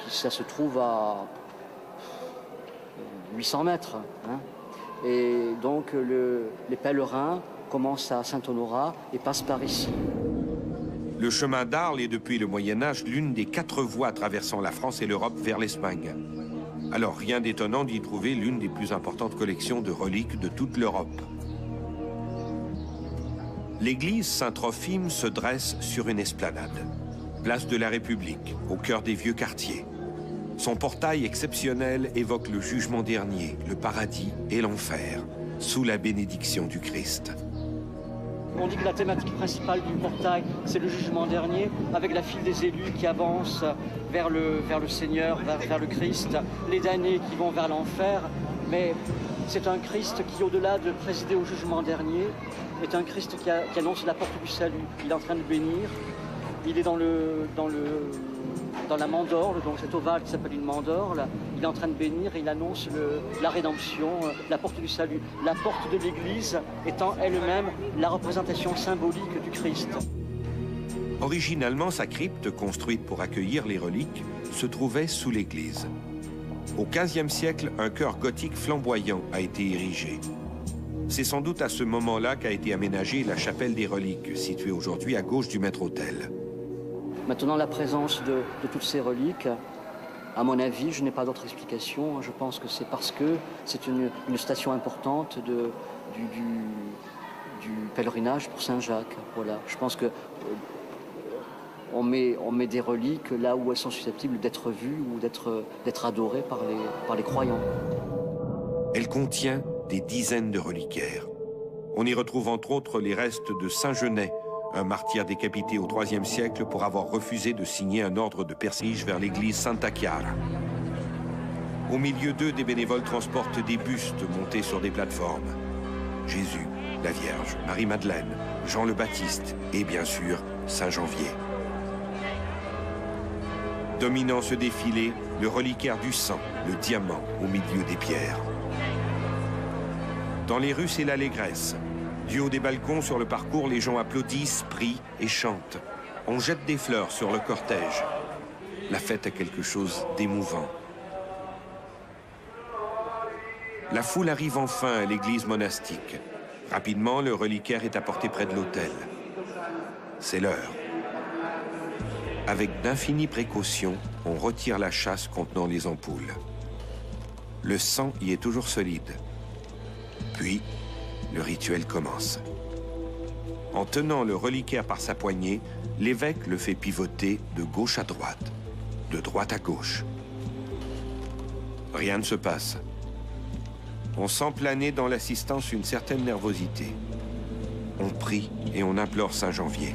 Ça se trouve à 800 mètres. Et donc les pèlerins commencent à Saint-Honorat et passent par ici. Le chemin d'Arles est depuis le Moyen-Âge l'une des 4 voies traversant la France et l'Europe vers l'Espagne. Alors rien d'étonnant d'y trouver l'une des plus importantes collections de reliques de toute l'Europe. L'église Saint-Trophime se dresse sur une esplanade, place de la République, au cœur des vieux quartiers. Son portail exceptionnel évoque le jugement dernier, le paradis et l'enfer, sous la bénédiction du Christ. On dit que la thématique principale du portail, c'est le jugement dernier, avec la file des élus qui avancent vers le Seigneur, vers le Christ, les damnés qui vont vers l'enfer. Mais c'est un Christ qui, au-delà de présider au jugement dernier, est un Christ qui annonce la porte du salut. Il est en train de bénir. Il est dans la mandorle, donc cet ovale qui s'appelle une mandorle. Il est en train de bénir et il annonce la rédemption, la porte du salut. La porte de l'Église étant elle-même la représentation symbolique du Christ. Originalement, sa crypte, construite pour accueillir les reliques, se trouvait sous l'église. Au XVe siècle, un chœur gothique flamboyant a été érigé. C'est sans doute à ce moment-là qu'a été aménagée la chapelle des reliques, située aujourd'hui à gauche du maître-autel. Maintenant, la présence de toutes ces reliques, à mon avis, je n'ai pas d'autre explication. Je pense que c'est parce que c'est une station importante du pèlerinage pour Saint-Jacques. Voilà. Je pense que on met des reliques là où elles sont susceptibles d'être vues ou d'être adorées par les croyants. Elle contient des dizaines de reliquaires. On y retrouve entre autres les restes de Saint Genet, un martyr décapité au IIIe siècle pour avoir refusé de signer un ordre de persige vers l'église Santa Chiara. Au milieu d'eux, des bénévoles transportent des bustes montés sur des plateformes. Jésus, la Vierge, Marie-Madeleine, Jean le Baptiste et bien sûr Saint Janvier. Dominant ce défilé, le reliquaire du sang, le diamant au milieu des pierres. Dans les rues, c'est l'allégresse. Du haut des balcons sur le parcours, les gens applaudissent, prient et chantent. On jette des fleurs sur le cortège. La fête a quelque chose d'émouvant. La foule arrive enfin à l'église monastique. Rapidement, le reliquaire est apporté près de l'autel. C'est l'heure. Avec d'infinies précautions, on retire la châsse contenant les ampoules. Le sang y est toujours solide. Puis, le rituel commence. En tenant le reliquaire par sa poignée, l'évêque le fait pivoter de gauche à droite, de droite à gauche. Rien ne se passe. On sent planer dans l'assistance une certaine nervosité. On prie et on implore Saint Janvier.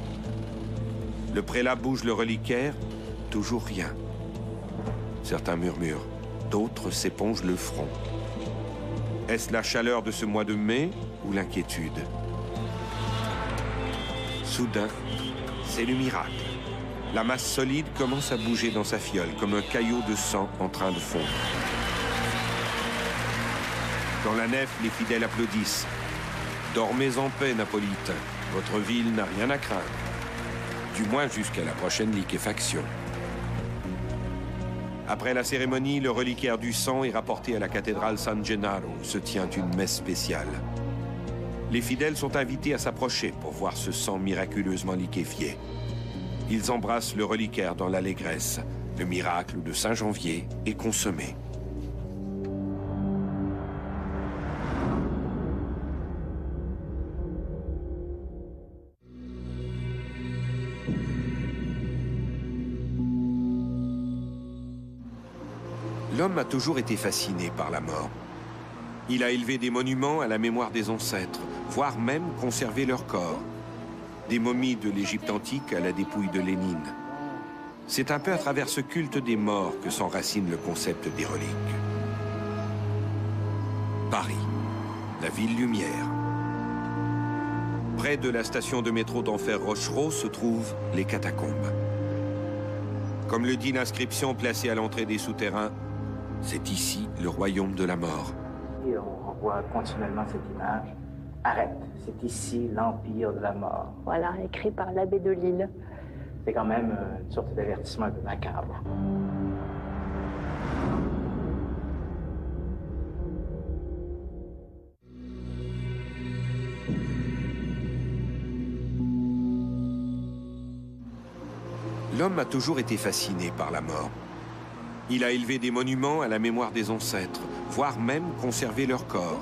Le prélat bouge le reliquaire, toujours rien. Certains murmurent, d'autres s'épongent le front. Est-ce la chaleur de ce mois de mai ou l'inquiétude? Soudain, c'est le miracle. La masse solide commence à bouger dans sa fiole, comme un caillot de sang en train de fondre. Dans la nef, les fidèles applaudissent. Dormez en paix, Napolitains. Votre ville n'a rien à craindre. Du moins jusqu'à la prochaine liquéfaction. Après la cérémonie, le reliquaire du sang est rapporté à la cathédrale San Gennaro, où se tient une messe spéciale. Les fidèles sont invités à s'approcher pour voir ce sang miraculeusement liquéfié. Ils embrassent le reliquaire dans l'allégresse, Le miracle de Saint-Janvier est consommé. L'homme a toujours été fasciné par la mort. Il a élevé des monuments à la mémoire des ancêtres, voire même conservé leurs corps. Des momies de l'Égypte antique à la dépouille de Lénine. C'est un peu à travers ce culte des morts que s'enracine le concept des reliques. Paris, la ville lumière. Près de la station de métro d'Enfer Rochereau se trouvent les catacombes. Comme le dit l'inscription placée à l'entrée des souterrains, c'est ici le royaume de la mort. Et on voit continuellement cette image. Arrête, c'est ici l'empire de la mort. Voilà, écrit par l'abbé de Lille. C'est quand même une sorte d'avertissement un peu macabre. L'homme a toujours été fasciné par la mort. Il a élevé des monuments à la mémoire des ancêtres, voire même conservé leurs corps.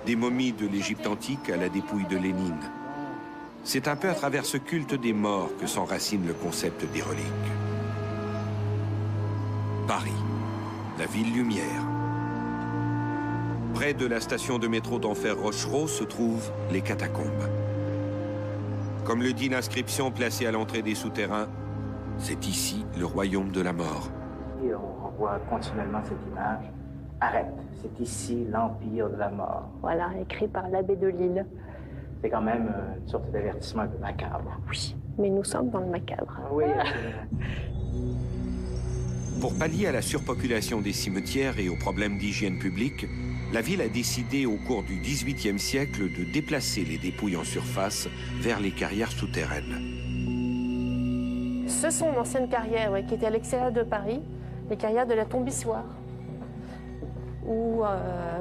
Des momies de l'Égypte antique à la dépouille de Lénine. C'est un peu à travers ce culte des morts que s'enracine le concept des reliques. Paris, la ville lumière. Près de la station de métro d'Enfer Rochereau se trouvent les catacombes. Comme le dit l'inscription placée à l'entrée des souterrains, c'est ici le royaume de la mort. Et on voit continuellement cette image. Arrête, c'est ici l'empire de la mort. Voilà, écrit par l'abbé de Lille. C'est quand même une sorte d'avertissement un peu macabre. Oui, mais nous sommes dans le macabre. Oui, Pour pallier à la surpopulation des cimetières et aux problèmes d'hygiène publique, la ville a décidé au cours du XVIIIe siècle de déplacer les dépouilles en surface vers les carrières souterraines. Ce sont d'anciennes carrières qui étaient à l'extérieur de Paris, les carrières de la Tombissoire, où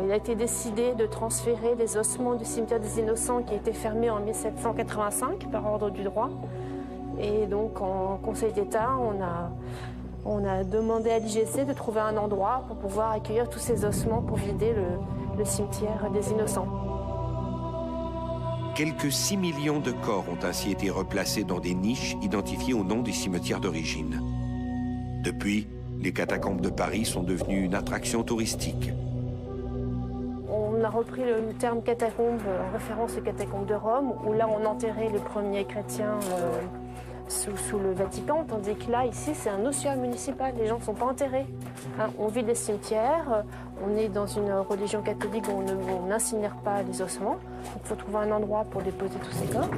il a été décidé de transférer les ossements du cimetière des Innocents qui a été fermé en 1785 par ordre du droit. Et donc en Conseil d'État, on a demandé à l'IGC de trouver un endroit pour pouvoir accueillir tous ces ossements pour vider le cimetière des Innocents. Quelques 6 millions de corps ont ainsi été replacés dans des niches identifiées au nom des cimetières d'origine. Depuis, les catacombes de Paris sont devenues une attraction touristique. On a repris le terme catacombe en référence aux catacombes de Rome, où là on enterrait les premiers chrétiens sous le Vatican, tandis que là, ici, c'est un ossuaire municipal. Les gens ne sont pas enterrés. On vide les cimetières, on est dans une religion catholique où on n'incinère pas les ossements. Donc il faut trouver un endroit pour déposer tous ces corps.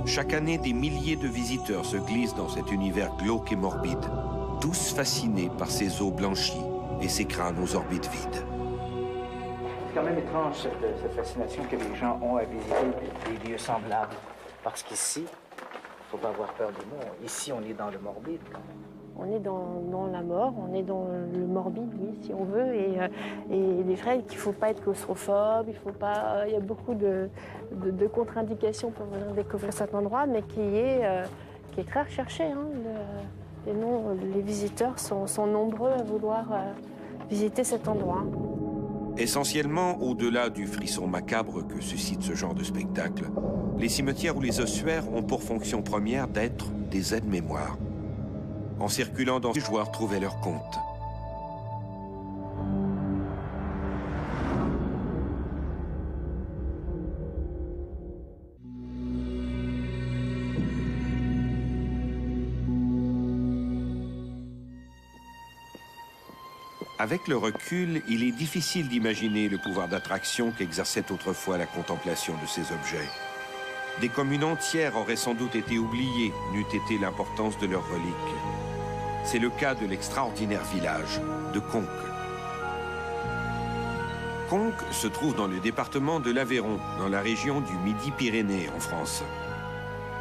Chaque année, des milliers de visiteurs se glissent dans cet univers glauque et morbide, tous fascinés par ces os blanchis et ces crânes aux orbites vides. C'est quand même étrange cette fascination que les gens ont à visiter des lieux semblables. Parce qu'ici, il ne faut pas avoir peur des mots. Ici, on est dans le morbide. On est dans la mort, on est dans le morbide, oui, si on veut. Et il est vrai qu'il ne faut pas être claustrophobe, il y a beaucoup de contre-indications pour venir découvrir cet endroit, mais qui est très recherché. Les visiteurs sont nombreux à vouloir visiter cet endroit. Essentiellement, au-delà du frisson macabre que suscite ce genre de spectacle, les cimetières ou les ossuaires ont pour fonction première d'être des aides-mémoires. En circulant dans les joueurs trouvaient leur compte. Avec le recul, il est difficile d'imaginer le pouvoir d'attraction qu'exerçait autrefois la contemplation de ces objets. Des communes entières auraient sans doute été oubliées, n'eût été l'importance de leurs reliques. C'est le cas de l'extraordinaire village de Conques. Conques se trouve dans le département de l'Aveyron, dans la région du Midi-Pyrénées en France.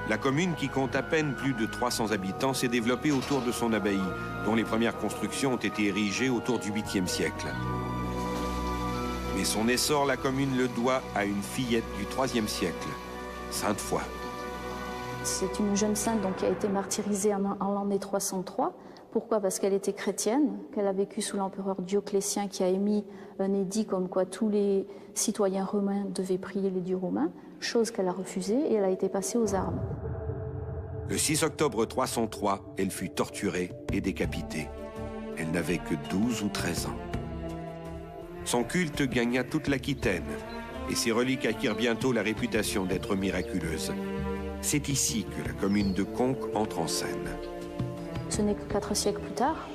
La commune, qui compte à peine plus de 300 habitants, s'est développée autour de son abbaye, dont les premières constructions ont été érigées autour du 8e siècle. Mais son essor, la commune le doit à une fillette du 3e siècle, Sainte-Foy. C'est une jeune sainte qui a été martyrisée en l'année 303 Pourquoi? Parce qu'elle était chrétienne, qu'elle a vécu sous l'empereur Dioclétien qui a émis un édit comme quoi tous les citoyens romains devaient prier les dieux romains, chose qu'elle a refusée et elle a été passée aux armes. Le 6 octobre 303, elle fut torturée et décapitée. Elle n'avait que 12 ou 13 ans. Son culte gagna toute l'Aquitaine et ses reliques acquirent bientôt la réputation d'être miraculeuses. C'est ici que la commune de Conques entre en scène. Ce n'est que 4 siècles plus tard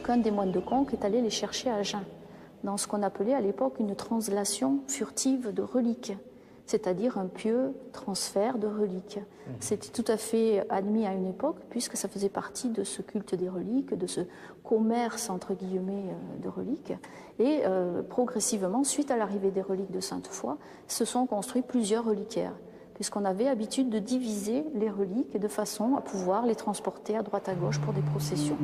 qu'un des moines de Conques est allé les chercher à Agen, dans ce qu'on appelait à l'époque une translation furtive de reliques, c'est-à-dire un pieux transfert de reliques. C'était tout à fait admis à une époque, puisque ça faisait partie de ce culte des reliques, de ce commerce, entre guillemets, de reliques. Et progressivement, suite à l'arrivée des reliques de Sainte-Foy, se sont construits plusieurs reliquaires, puisqu'on avait habitude de diviser les reliques de façon à pouvoir les transporter à droite à gauche pour des processions.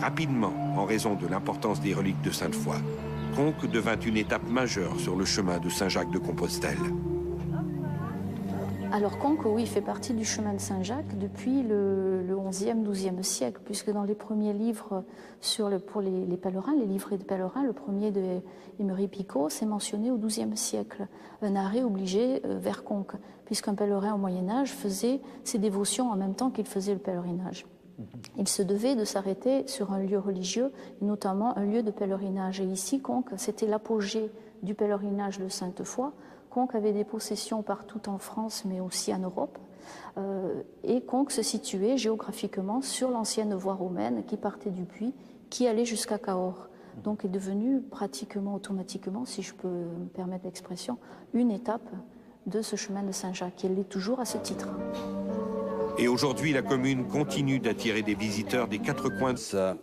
Rapidement, en raison de l'importance des reliques de Sainte-Foy, Conques devint une étape majeure sur le chemin de Saint-Jacques de Compostelle. Alors Conques, oui, fait partie du chemin de Saint-Jacques depuis le 11e, 12e siècle, puisque dans les premiers livres pour les pèlerins, les livrets de pèlerins, le premier de Emery Picot, c'est mentionné au 12e siècle, un arrêt obligé vers Conques, puisqu'un pèlerin au Moyen-Âge faisait ses dévotions en même temps qu'il faisait le pèlerinage. Il se devait de s'arrêter sur un lieu religieux, notamment un lieu de pèlerinage. Et ici, Conques, c'était l'apogée du pèlerinage de Sainte-Foy. Conques avait des possessions partout en France, mais aussi en Europe. Et Conques se situait géographiquement sur l'ancienne voie romaine qui partait du Puy, qui allait jusqu'à Cahors. Donc est devenue pratiquement automatiquement, si je peux me permettre l'expression, une étape de ce chemin de Saint-Jacques. Et elle l'est toujours à ce titre. Et aujourd'hui, la commune continue d'attirer des visiteurs des 4 coins de...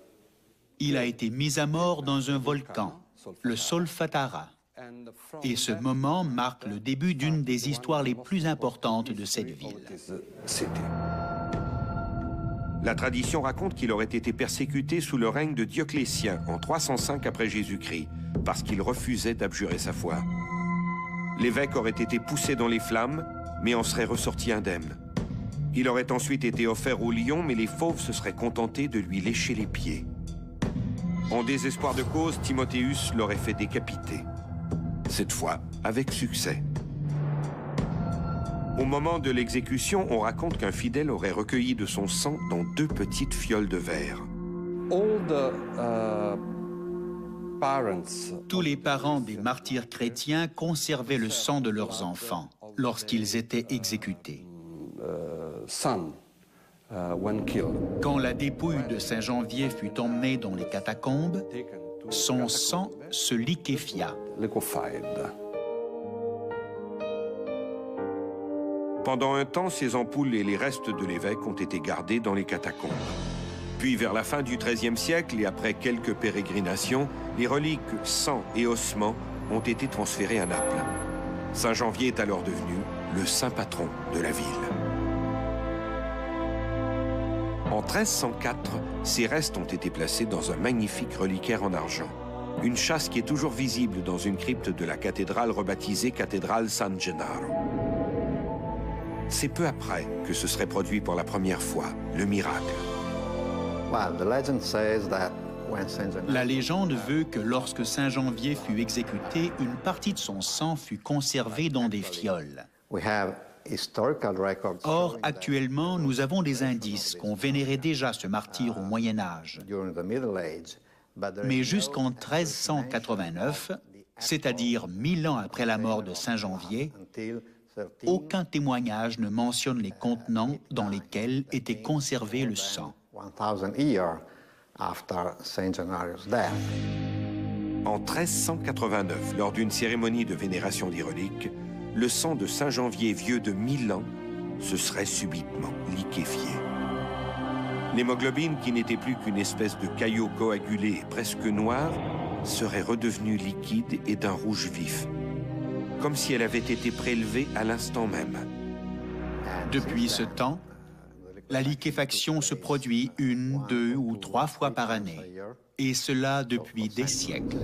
Il a été mis à mort dans un volcan, le Solfatara. Et ce moment marque le début d'une des histoires les plus importantes de cette ville. La tradition raconte qu'il aurait été persécuté sous le règne de Dioclétien en 305 après Jésus-Christ, parce qu'il refusait d'abjurer sa foi. L'évêque aurait été poussé dans les flammes, mais en serait ressorti indemne. Il aurait ensuite été offert aux lions, mais les fauves se seraient contentés de lui lécher les pieds. En désespoir de cause, Timotheus l'aurait fait décapiter. Cette fois, avec succès. Au moment de l'exécution, on raconte qu'un fidèle aurait recueilli de son sang dans 2 petites fioles de verre. Tous les parents des martyrs chrétiens conservaient le sang de leurs enfants lorsqu'ils étaient exécutés. Quand la dépouille de Saint-Janvier fut emmenée dans les catacombes, son sang se liquéfia. Pendant un temps, ces ampoules et les restes de l'évêque ont été gardés dans les catacombes. Puis, vers la fin du XIIIe siècle et après quelques pérégrinations, les reliques, sang et ossements ont été transférés à Naples. Saint-Janvier est alors devenu le saint patron de la ville. En 1304, ces restes ont été placés dans un magnifique reliquaire en argent. Une châsse qui est toujours visible dans une crypte de la cathédrale rebaptisée cathédrale San Gennaro. C'est peu après que ce serait produit pour la première fois, le miracle. La légende veut que lorsque Saint-Janvier fut exécuté, une partie de son sang fut conservée dans des fioles. Or, actuellement, nous avons des indices qu'on vénérait déjà ce martyr au Moyen Âge. Mais jusqu'en 1389, c'est-à-dire 1000 ans après la mort de Saint-Janvier, aucun témoignage ne mentionne les contenants dans lesquels était conservé le sang. En 1389, lors d'une cérémonie de vénération des reliques, le sang de Saint-Janvier vieux de 1000 ans se serait subitement liquéfié. L'hémoglobine, qui n'était plus qu'une espèce de caillot coagulé et presque noir, serait redevenue liquide et d'un rouge vif, comme si elle avait été prélevée à l'instant même. Depuis ce temps, la liquéfaction se produit 1, 2 ou 3 fois par année, et cela depuis des siècles.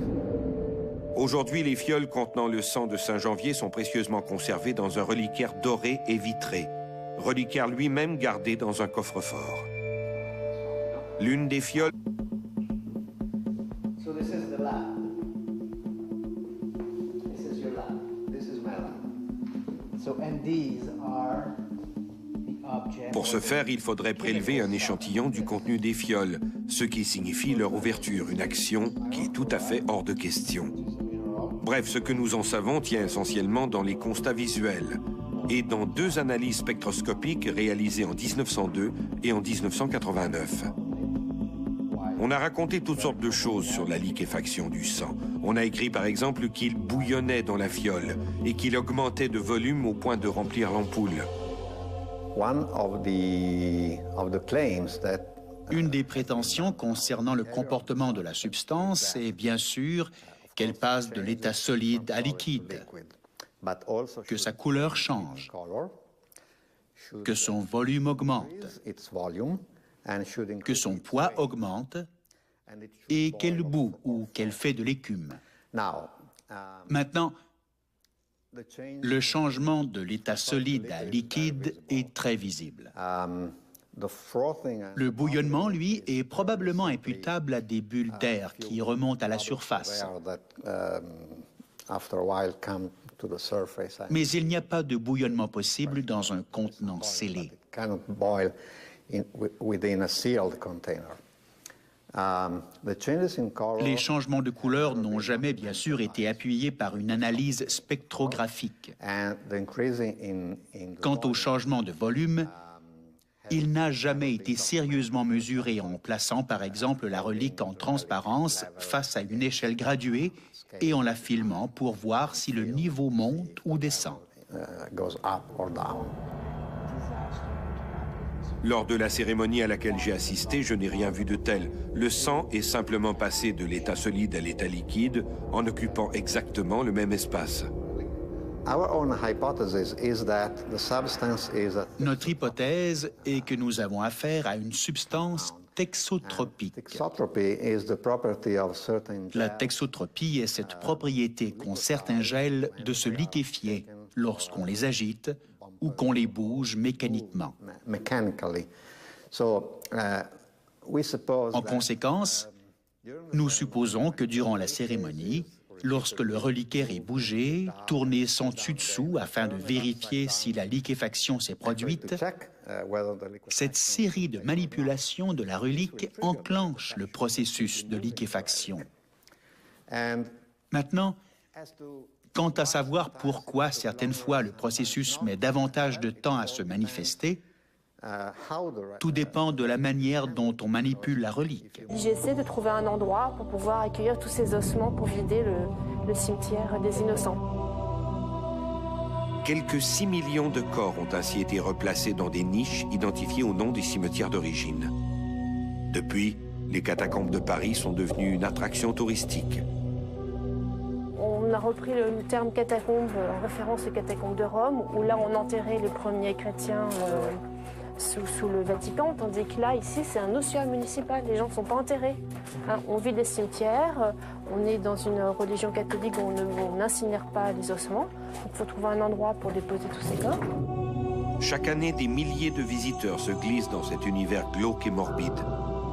Aujourd'hui, les fioles contenant le sang de Saint-Janvier sont précieusement conservées dans un reliquaire doré et vitré, reliquaire lui-même gardé dans un coffre-fort. L'une des fioles... So this is the lab. This is your lab. This is my lab. So, and these are the objects. Pour ce faire, il faudrait prélever un échantillon du contenu des fioles, ce qui signifie leur ouverture, une action qui est tout à fait hors de question. Bref, ce que nous en savons tient essentiellement dans les constats visuels et dans 2 analyses spectroscopiques réalisées en 1902 et en 1989. On a raconté toutes sortes de choses sur la liquéfaction du sang. On a écrit par exemple qu'il bouillonnait dans la fiole et qu'il augmentait de volume au point de remplir l'ampoule. Une des prétentions concernant le comportement de la substance est bien sûr qu'elle passe de l'état solide à liquide, que sa couleur change, que son volume augmente, que son poids augmente et qu'elle bout ou qu'elle fait de l'écume. Maintenant, le changement de l'état solide à liquide est très visible. Le bouillonnement, lui, est probablement imputable à des bulles d'air qui remontent à la surface. Mais il n'y a pas de bouillonnement possible dans un contenant scellé. Les changements de couleur n'ont jamais, bien sûr, été appuyés par une analyse spectrographique. Quant au changement de volume, il n'a jamais été sérieusement mesuré en plaçant, par exemple, la relique en transparence face à une échelle graduée et en la filmant pour voir si le niveau monte ou descend. Lors de la cérémonie à laquelle j'ai assisté, je n'ai rien vu de tel. Le sang est simplement passé de l'état solide à l'état liquide en occupant exactement le même espace. Notre hypothèse est que nous avons affaire à une substance texotropique. La texotropie est cette propriété qu'ont certains gels de se liquéfier lorsqu'on les agite ou qu'on les bouge mécaniquement. En conséquence, nous supposons que durant la cérémonie, lorsque le reliquaire est bougé, tourné son dessus-dessous afin de vérifier si la liquéfaction s'est produite, cette série de manipulations de la relique enclenche le processus de liquéfaction. Maintenant, quant à savoir pourquoi certaines fois le processus met davantage de temps à se manifester, tout dépend de la manière dont on manipule la relique. J'essaie de trouver un endroit pour pouvoir accueillir tous ces ossements pour vider le cimetière des innocents. Quelques 6 millions de corps ont ainsi été replacés dans des niches identifiées au nom des cimetières d'origine. Depuis, les catacombes de Paris sont devenues une attraction touristique. On a repris le terme catacombe en référence aux catacombes de Rome, où là on enterrait les premiers chrétiens sous le Vatican, tandis que là, ici, c'est un ossuaire municipal. Les gens ne sont pas enterrés. Hein, on vit des cimetières, on est dans une religion catholique où on n'incinère pas les ossements. Donc il faut trouver un endroit pour déposer tous ces corps. Chaque année, des milliers de visiteurs se glissent dans cet univers glauque et morbide,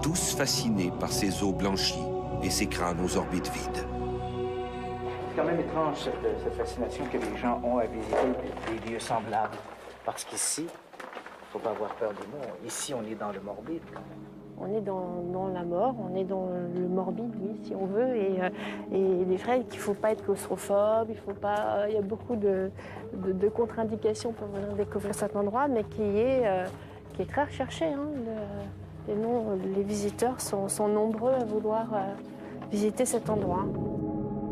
tous fascinés par ces os blanchis et ces crânes aux orbites vides. C'est quand même étrange cette fascination que les gens ont à visiter des lieux semblables. Parce qu'ici, il ne faut pas avoir peur des mots. Ici, on est dans le morbide. On est dans la mort, on est dans le morbide, oui, si on veut. Et il est vrai qu'il ne faut pas être claustrophobe, il y a beaucoup de contre-indications pour venir découvrir cet endroit, mais qui est très recherché. Hein. Les visiteurs sont nombreux à vouloir visiter cet endroit.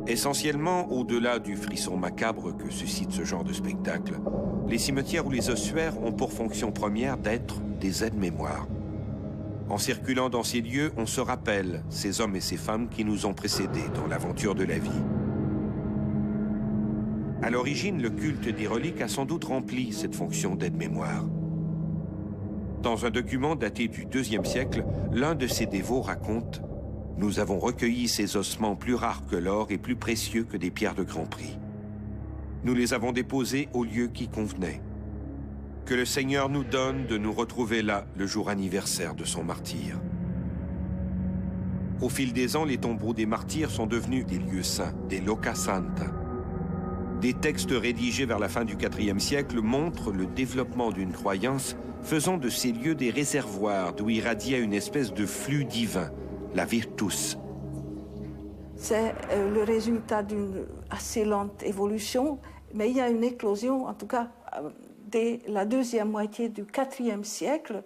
Essentiellement, au-delà du frisson macabre que suscite ce genre de spectacle, les cimetières ou les ossuaires ont pour fonction première d'être des aides-mémoires. En circulant dans ces lieux, on se rappelle ces hommes et ces femmes qui nous ont précédés dans l'aventure de la vie. À l'origine, le culte des reliques a sans doute rempli cette fonction d'aide-mémoire. Dans un document daté du IIe siècle, l'un de ces dévots raconte « Nous avons recueilli ces ossements plus rares que l'or et plus précieux que des pierres de grand prix. Nous les avons déposés au lieu qui convenait. Que le Seigneur nous donne de nous retrouver là le jour anniversaire de son martyre. » Au fil des ans, les tombeaux des martyrs sont devenus des lieux saints, des loca santa. Des textes rédigés vers la fin du IVe siècle montrent le développement d'une croyance faisant de ces lieux des réservoirs d'où irradiait une espèce de flux divin, la virtus. C'est le résultat d'une assez lente évolution, mais il y a une éclosion, en tout cas dès la deuxième moitié du IVe siècle,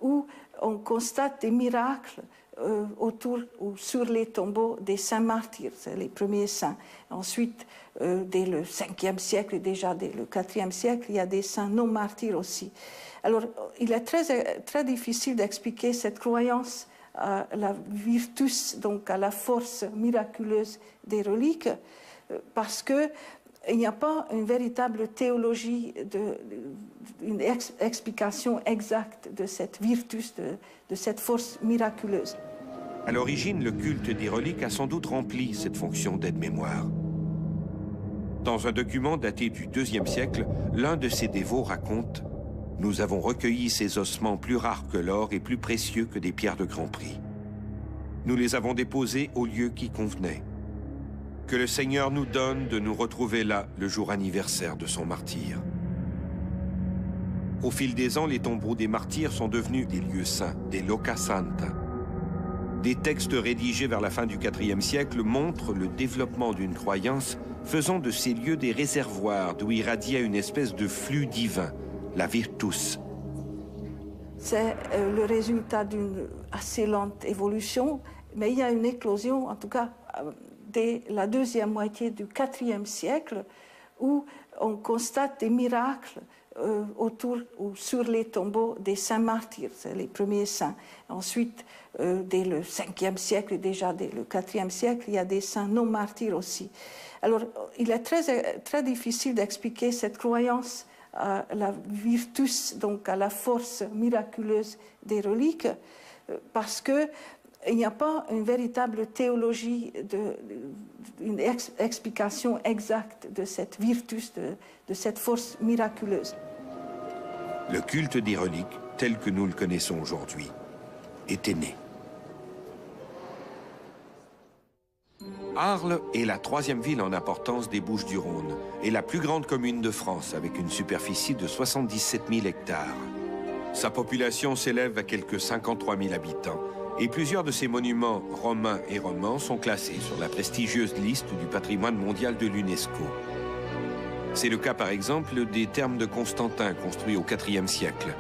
où on constate des miracles autour ou sur les tombeaux des saints martyrs, c'est les premiers saints. Ensuite, dès le Ve siècle, déjà dès le IVe siècle, il y a des saints non martyrs aussi. Alors, il est très difficile d'expliquer cette croyance à la virtus, donc à la force miraculeuse des reliques, parce qu'il n'y a pas une véritable théologie, une explication exacte de cette virtus, de cette force miraculeuse. À l'origine, le culte des reliques a sans doute rempli cette fonction d'aide-mémoire. Dans un document daté du IIe siècle, l'un de ses dévots raconte « Nous avons recueilli ces ossements plus rares que l'or et plus précieux que des pierres de grand prix. Nous les avons déposés au lieu qui convenait. Que le Seigneur nous donne de nous retrouver là le jour anniversaire de son martyre. » Au fil des ans, les tombeaux des martyrs sont devenus des lieux saints, des loca santa. Des textes rédigés vers la fin du IVe siècle montrent le développement d'une croyance faisant de ces lieux des réservoirs d'où irradiait une espèce de flux divin, la virtus. C'est le résultat d'une assez lente évolution, mais il y a une éclosion, en tout cas dès la deuxième moitié du IVe siècle, où on constate des miracles autour ou sur les tombeaux des saints martyrs, c'est les premiers saints. Ensuite, dès le Ve siècle, déjà dès le IVe siècle, il y a des saints non martyrs aussi. Alors, il est très difficile d'expliquer cette croyance à la virtus, donc à la force miraculeuse des reliques, parce qu'il n'y a pas une véritable théologie, une explication exacte de cette virtus, de cette force miraculeuse. Le culte des reliques, tel que nous le connaissons aujourd'hui, était né. Arles est la troisième ville en importance des Bouches-du-Rhône et la plus grande commune de France, avec une superficie de 77 000 hectares. Sa population s'élève à quelques 53 000 habitants et plusieurs de ses monuments romains et romans sont classés sur la prestigieuse liste du patrimoine mondial de l'UNESCO. C'est le cas par exemple des thermes de Constantin construits au IVe siècle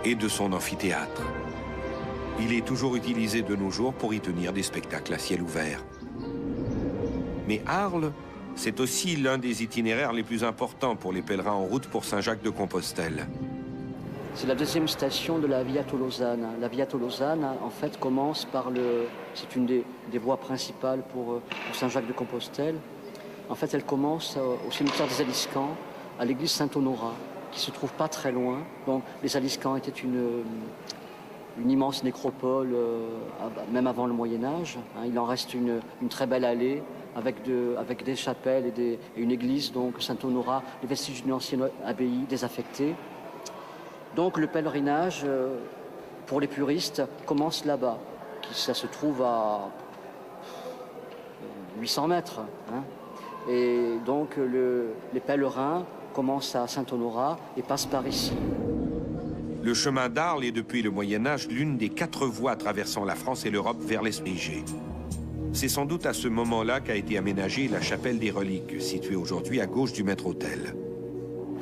et de son amphithéâtre. Il est toujours utilisé de nos jours pour y tenir des spectacles à ciel ouvert. Mais Arles, c'est aussi l'un des itinéraires les plus importants pour les pèlerins en route pour Saint-Jacques-de-Compostelle. C'est la deuxième station de la Via Tolosana. La Via Tolosana, en fait, commence par le... C'est une des voies principales pour Saint-Jacques-de-Compostelle. En fait, elle commence au cimetière des Aliscamps, à l'église Saint-Honorat, qui se trouve pas très loin. Donc, les Aliscamps étaient une immense nécropole, même avant le Moyen-Âge. Il en reste une très belle allée avec des chapelles et une église, donc Saint-Honorat, les vestiges d'une ancienne abbaye désaffectée. Donc le pèlerinage, pour les puristes, commence là-bas. Ça se trouve à 800 mètres. Et donc les pèlerins commencent à Saint-Honorat et passent par ici. Le chemin d'Arles est depuis le Moyen-Âge l'une des 4 voies traversant la France et l'Europe vers l'Espégé. C'est sans doute à ce moment-là qu'a été aménagée la chapelle des reliques, située aujourd'hui à gauche du maître-autel.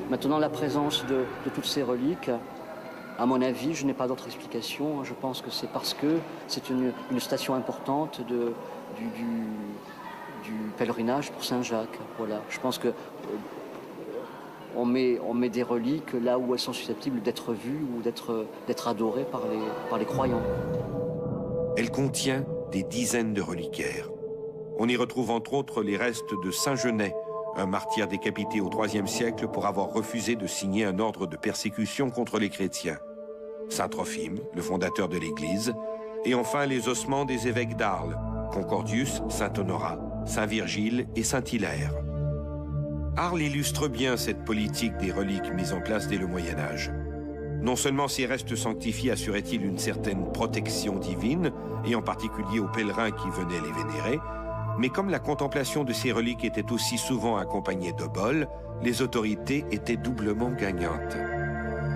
Maintenant, la présence de toutes ces reliques, à mon avis, je n'ai pas d'autre explication. Je pense que c'est parce que c'est une station importante du pèlerinage pour Saint-Jacques. Voilà. Je pense que on met des reliques là où elles sont susceptibles d'être vues ou d'être adorées par les croyants. Elle contient des dizaines de reliquaires. On y retrouve entre autres les restes de Saint Genet, un martyr décapité au IIIe siècle pour avoir refusé de signer un ordre de persécution contre les chrétiens. Saint Trophime, le fondateur de l'Église, et enfin les ossements des évêques d'Arles, Concordius, Saint Honorat, Saint Virgile et Saint Hilaire. Arles illustre bien cette politique des reliques mise en place dès le Moyen-Âge. Non seulement ces restes sanctifiés assuraient-ils une certaine protection divine, et en particulier aux pèlerins qui venaient les vénérer, mais comme la contemplation de ces reliques était aussi souvent accompagnée de bols, les autorités étaient doublement gagnantes.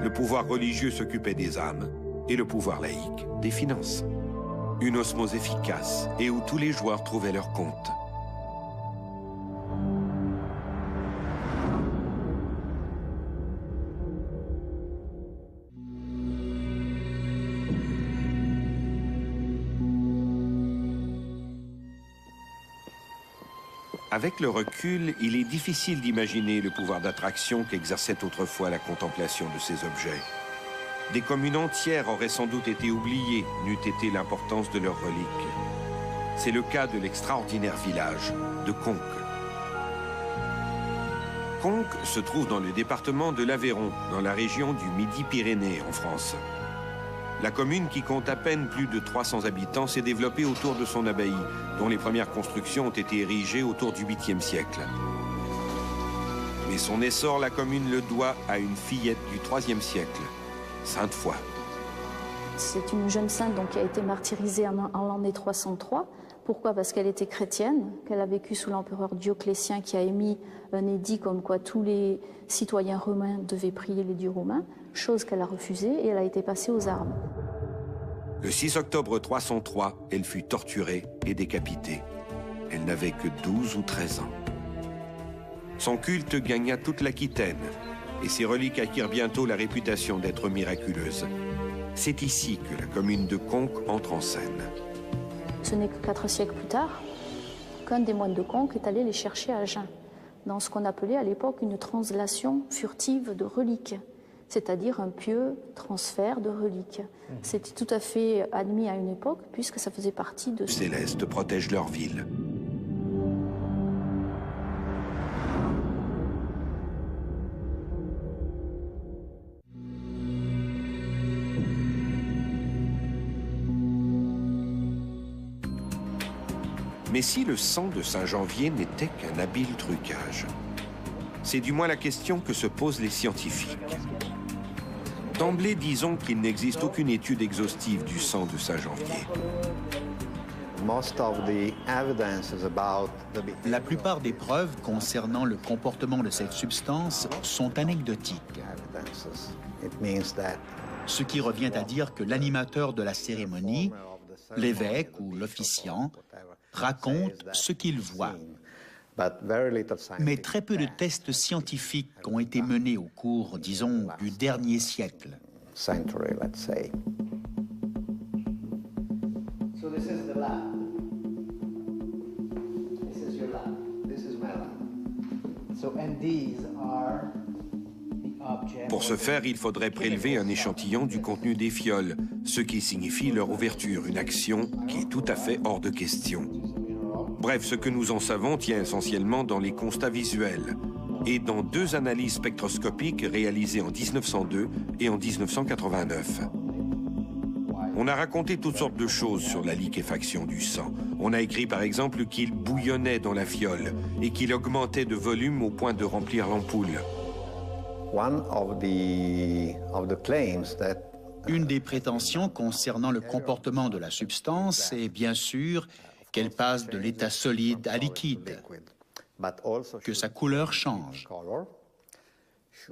Le pouvoir religieux s'occupait des âmes et le pouvoir laïque des finances. Une osmose efficace et où tous les joueurs trouvaient leur compte. Avec le recul, il est difficile d'imaginer le pouvoir d'attraction qu'exerçait autrefois la contemplation de ces objets. Des communes entières auraient sans doute été oubliées, n'eût été l'importance de leurs reliques. C'est le cas de l'extraordinaire village de Conques. Conques se trouve dans le département de l'Aveyron, dans la région du Midi-Pyrénées, en France. La commune, qui compte à peine plus de 300 habitants, s'est développée autour de son abbaye, dont les premières constructions ont été érigées autour du 8e siècle. Mais son essor, la commune le doit à une fillette du 3e siècle, Sainte Foy. C'est une jeune sainte donc, qui a été martyrisée en l'année 303. Pourquoi? Parce qu'elle était chrétienne, qu'elle a vécu sous l'empereur Dioclétien qui a émis un édit comme quoi tous les citoyens romains devaient prier les dieux romains, chose qu'elle a refusée et elle a été passée aux armes. Le 6 octobre 303, elle fut torturée et décapitée. Elle n'avait que 12 ou 13 ans. Son culte gagna toute l'Aquitaine et ses reliques acquirent bientôt la réputation d'être miraculeuses. C'est ici que la commune de Conques entre en scène. Ce n'est que 4 siècles plus tard qu'un des moines de Conques est allé les chercher à Agen, dans ce qu'on appelait à l'époque une translation furtive de reliques, c'est-à-dire un pieux transfert de reliques. C'était tout à fait admis à une époque, puisque ça faisait partie de... Célestes protègent leur ville. Mais si le sang de Saint-Janvier n'était qu'un habile trucage? C'est du moins la question que se posent les scientifiques. D'emblée, disons qu'il n'existe aucune étude exhaustive du sang de Saint-Janvier. La plupart des preuves concernant le comportement de cette substance sont anecdotiques. Ce qui revient à dire que l'animateur de la cérémonie, l'évêque ou l'officiant, raconte ce qu'il voit. Mais très peu de tests scientifiques ont été menés au cours, disons, du dernier siècle. So this is the lab. This is your lab. This is my lab. So and these are the objects. Pour ce faire, il faudrait prélever un échantillon du contenu des fioles, ce qui signifie leur ouverture, une action qui est tout à fait hors de question. Bref, ce que nous en savons tient essentiellement dans les constats visuels et dans 2 analyses spectroscopiques réalisées en 1902 et en 1989. On a raconté toutes sortes de choses sur la liquéfaction du sang. On a écrit par exemple qu'il bouillonnait dans la fiole et qu'il augmentait de volume au point de remplir l'ampoule. Une des prétentions concernant le comportement de la substance est bien sûr qu'elle passe de l'état solide à liquide, que sa couleur change,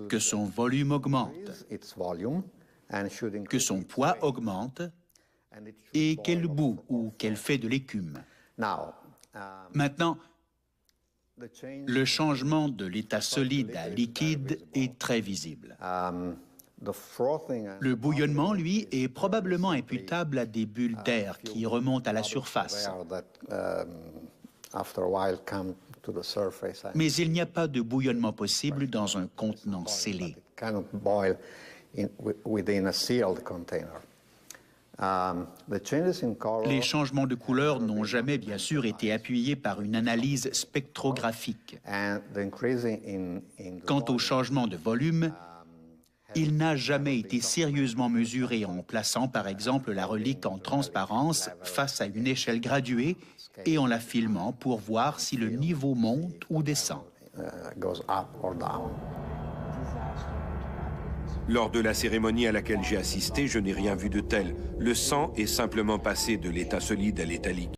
que son volume augmente, que son poids augmente et qu'elle bout ou qu'elle fait de l'écume. Maintenant, le changement de l'état solide à liquide est très visible. Le bouillonnement, lui, est probablement imputable à des bulles d'air qui remontent à la surface. Mais il n'y a pas de bouillonnement possible dans un contenant scellé. Les changements de couleur n'ont jamais, bien sûr, été appuyés par une analyse spectrographique. Quant au changement de volume, il n'a jamais été sérieusement mesuré en plaçant, par exemple, la relique en transparence face à une échelle graduée et en la filmant pour voir si le niveau monte ou descend. Lors de la cérémonie à laquelle j'ai assisté, je n'ai rien vu de tel. Le sang est simplement passé de l'état solide à l'état liquide.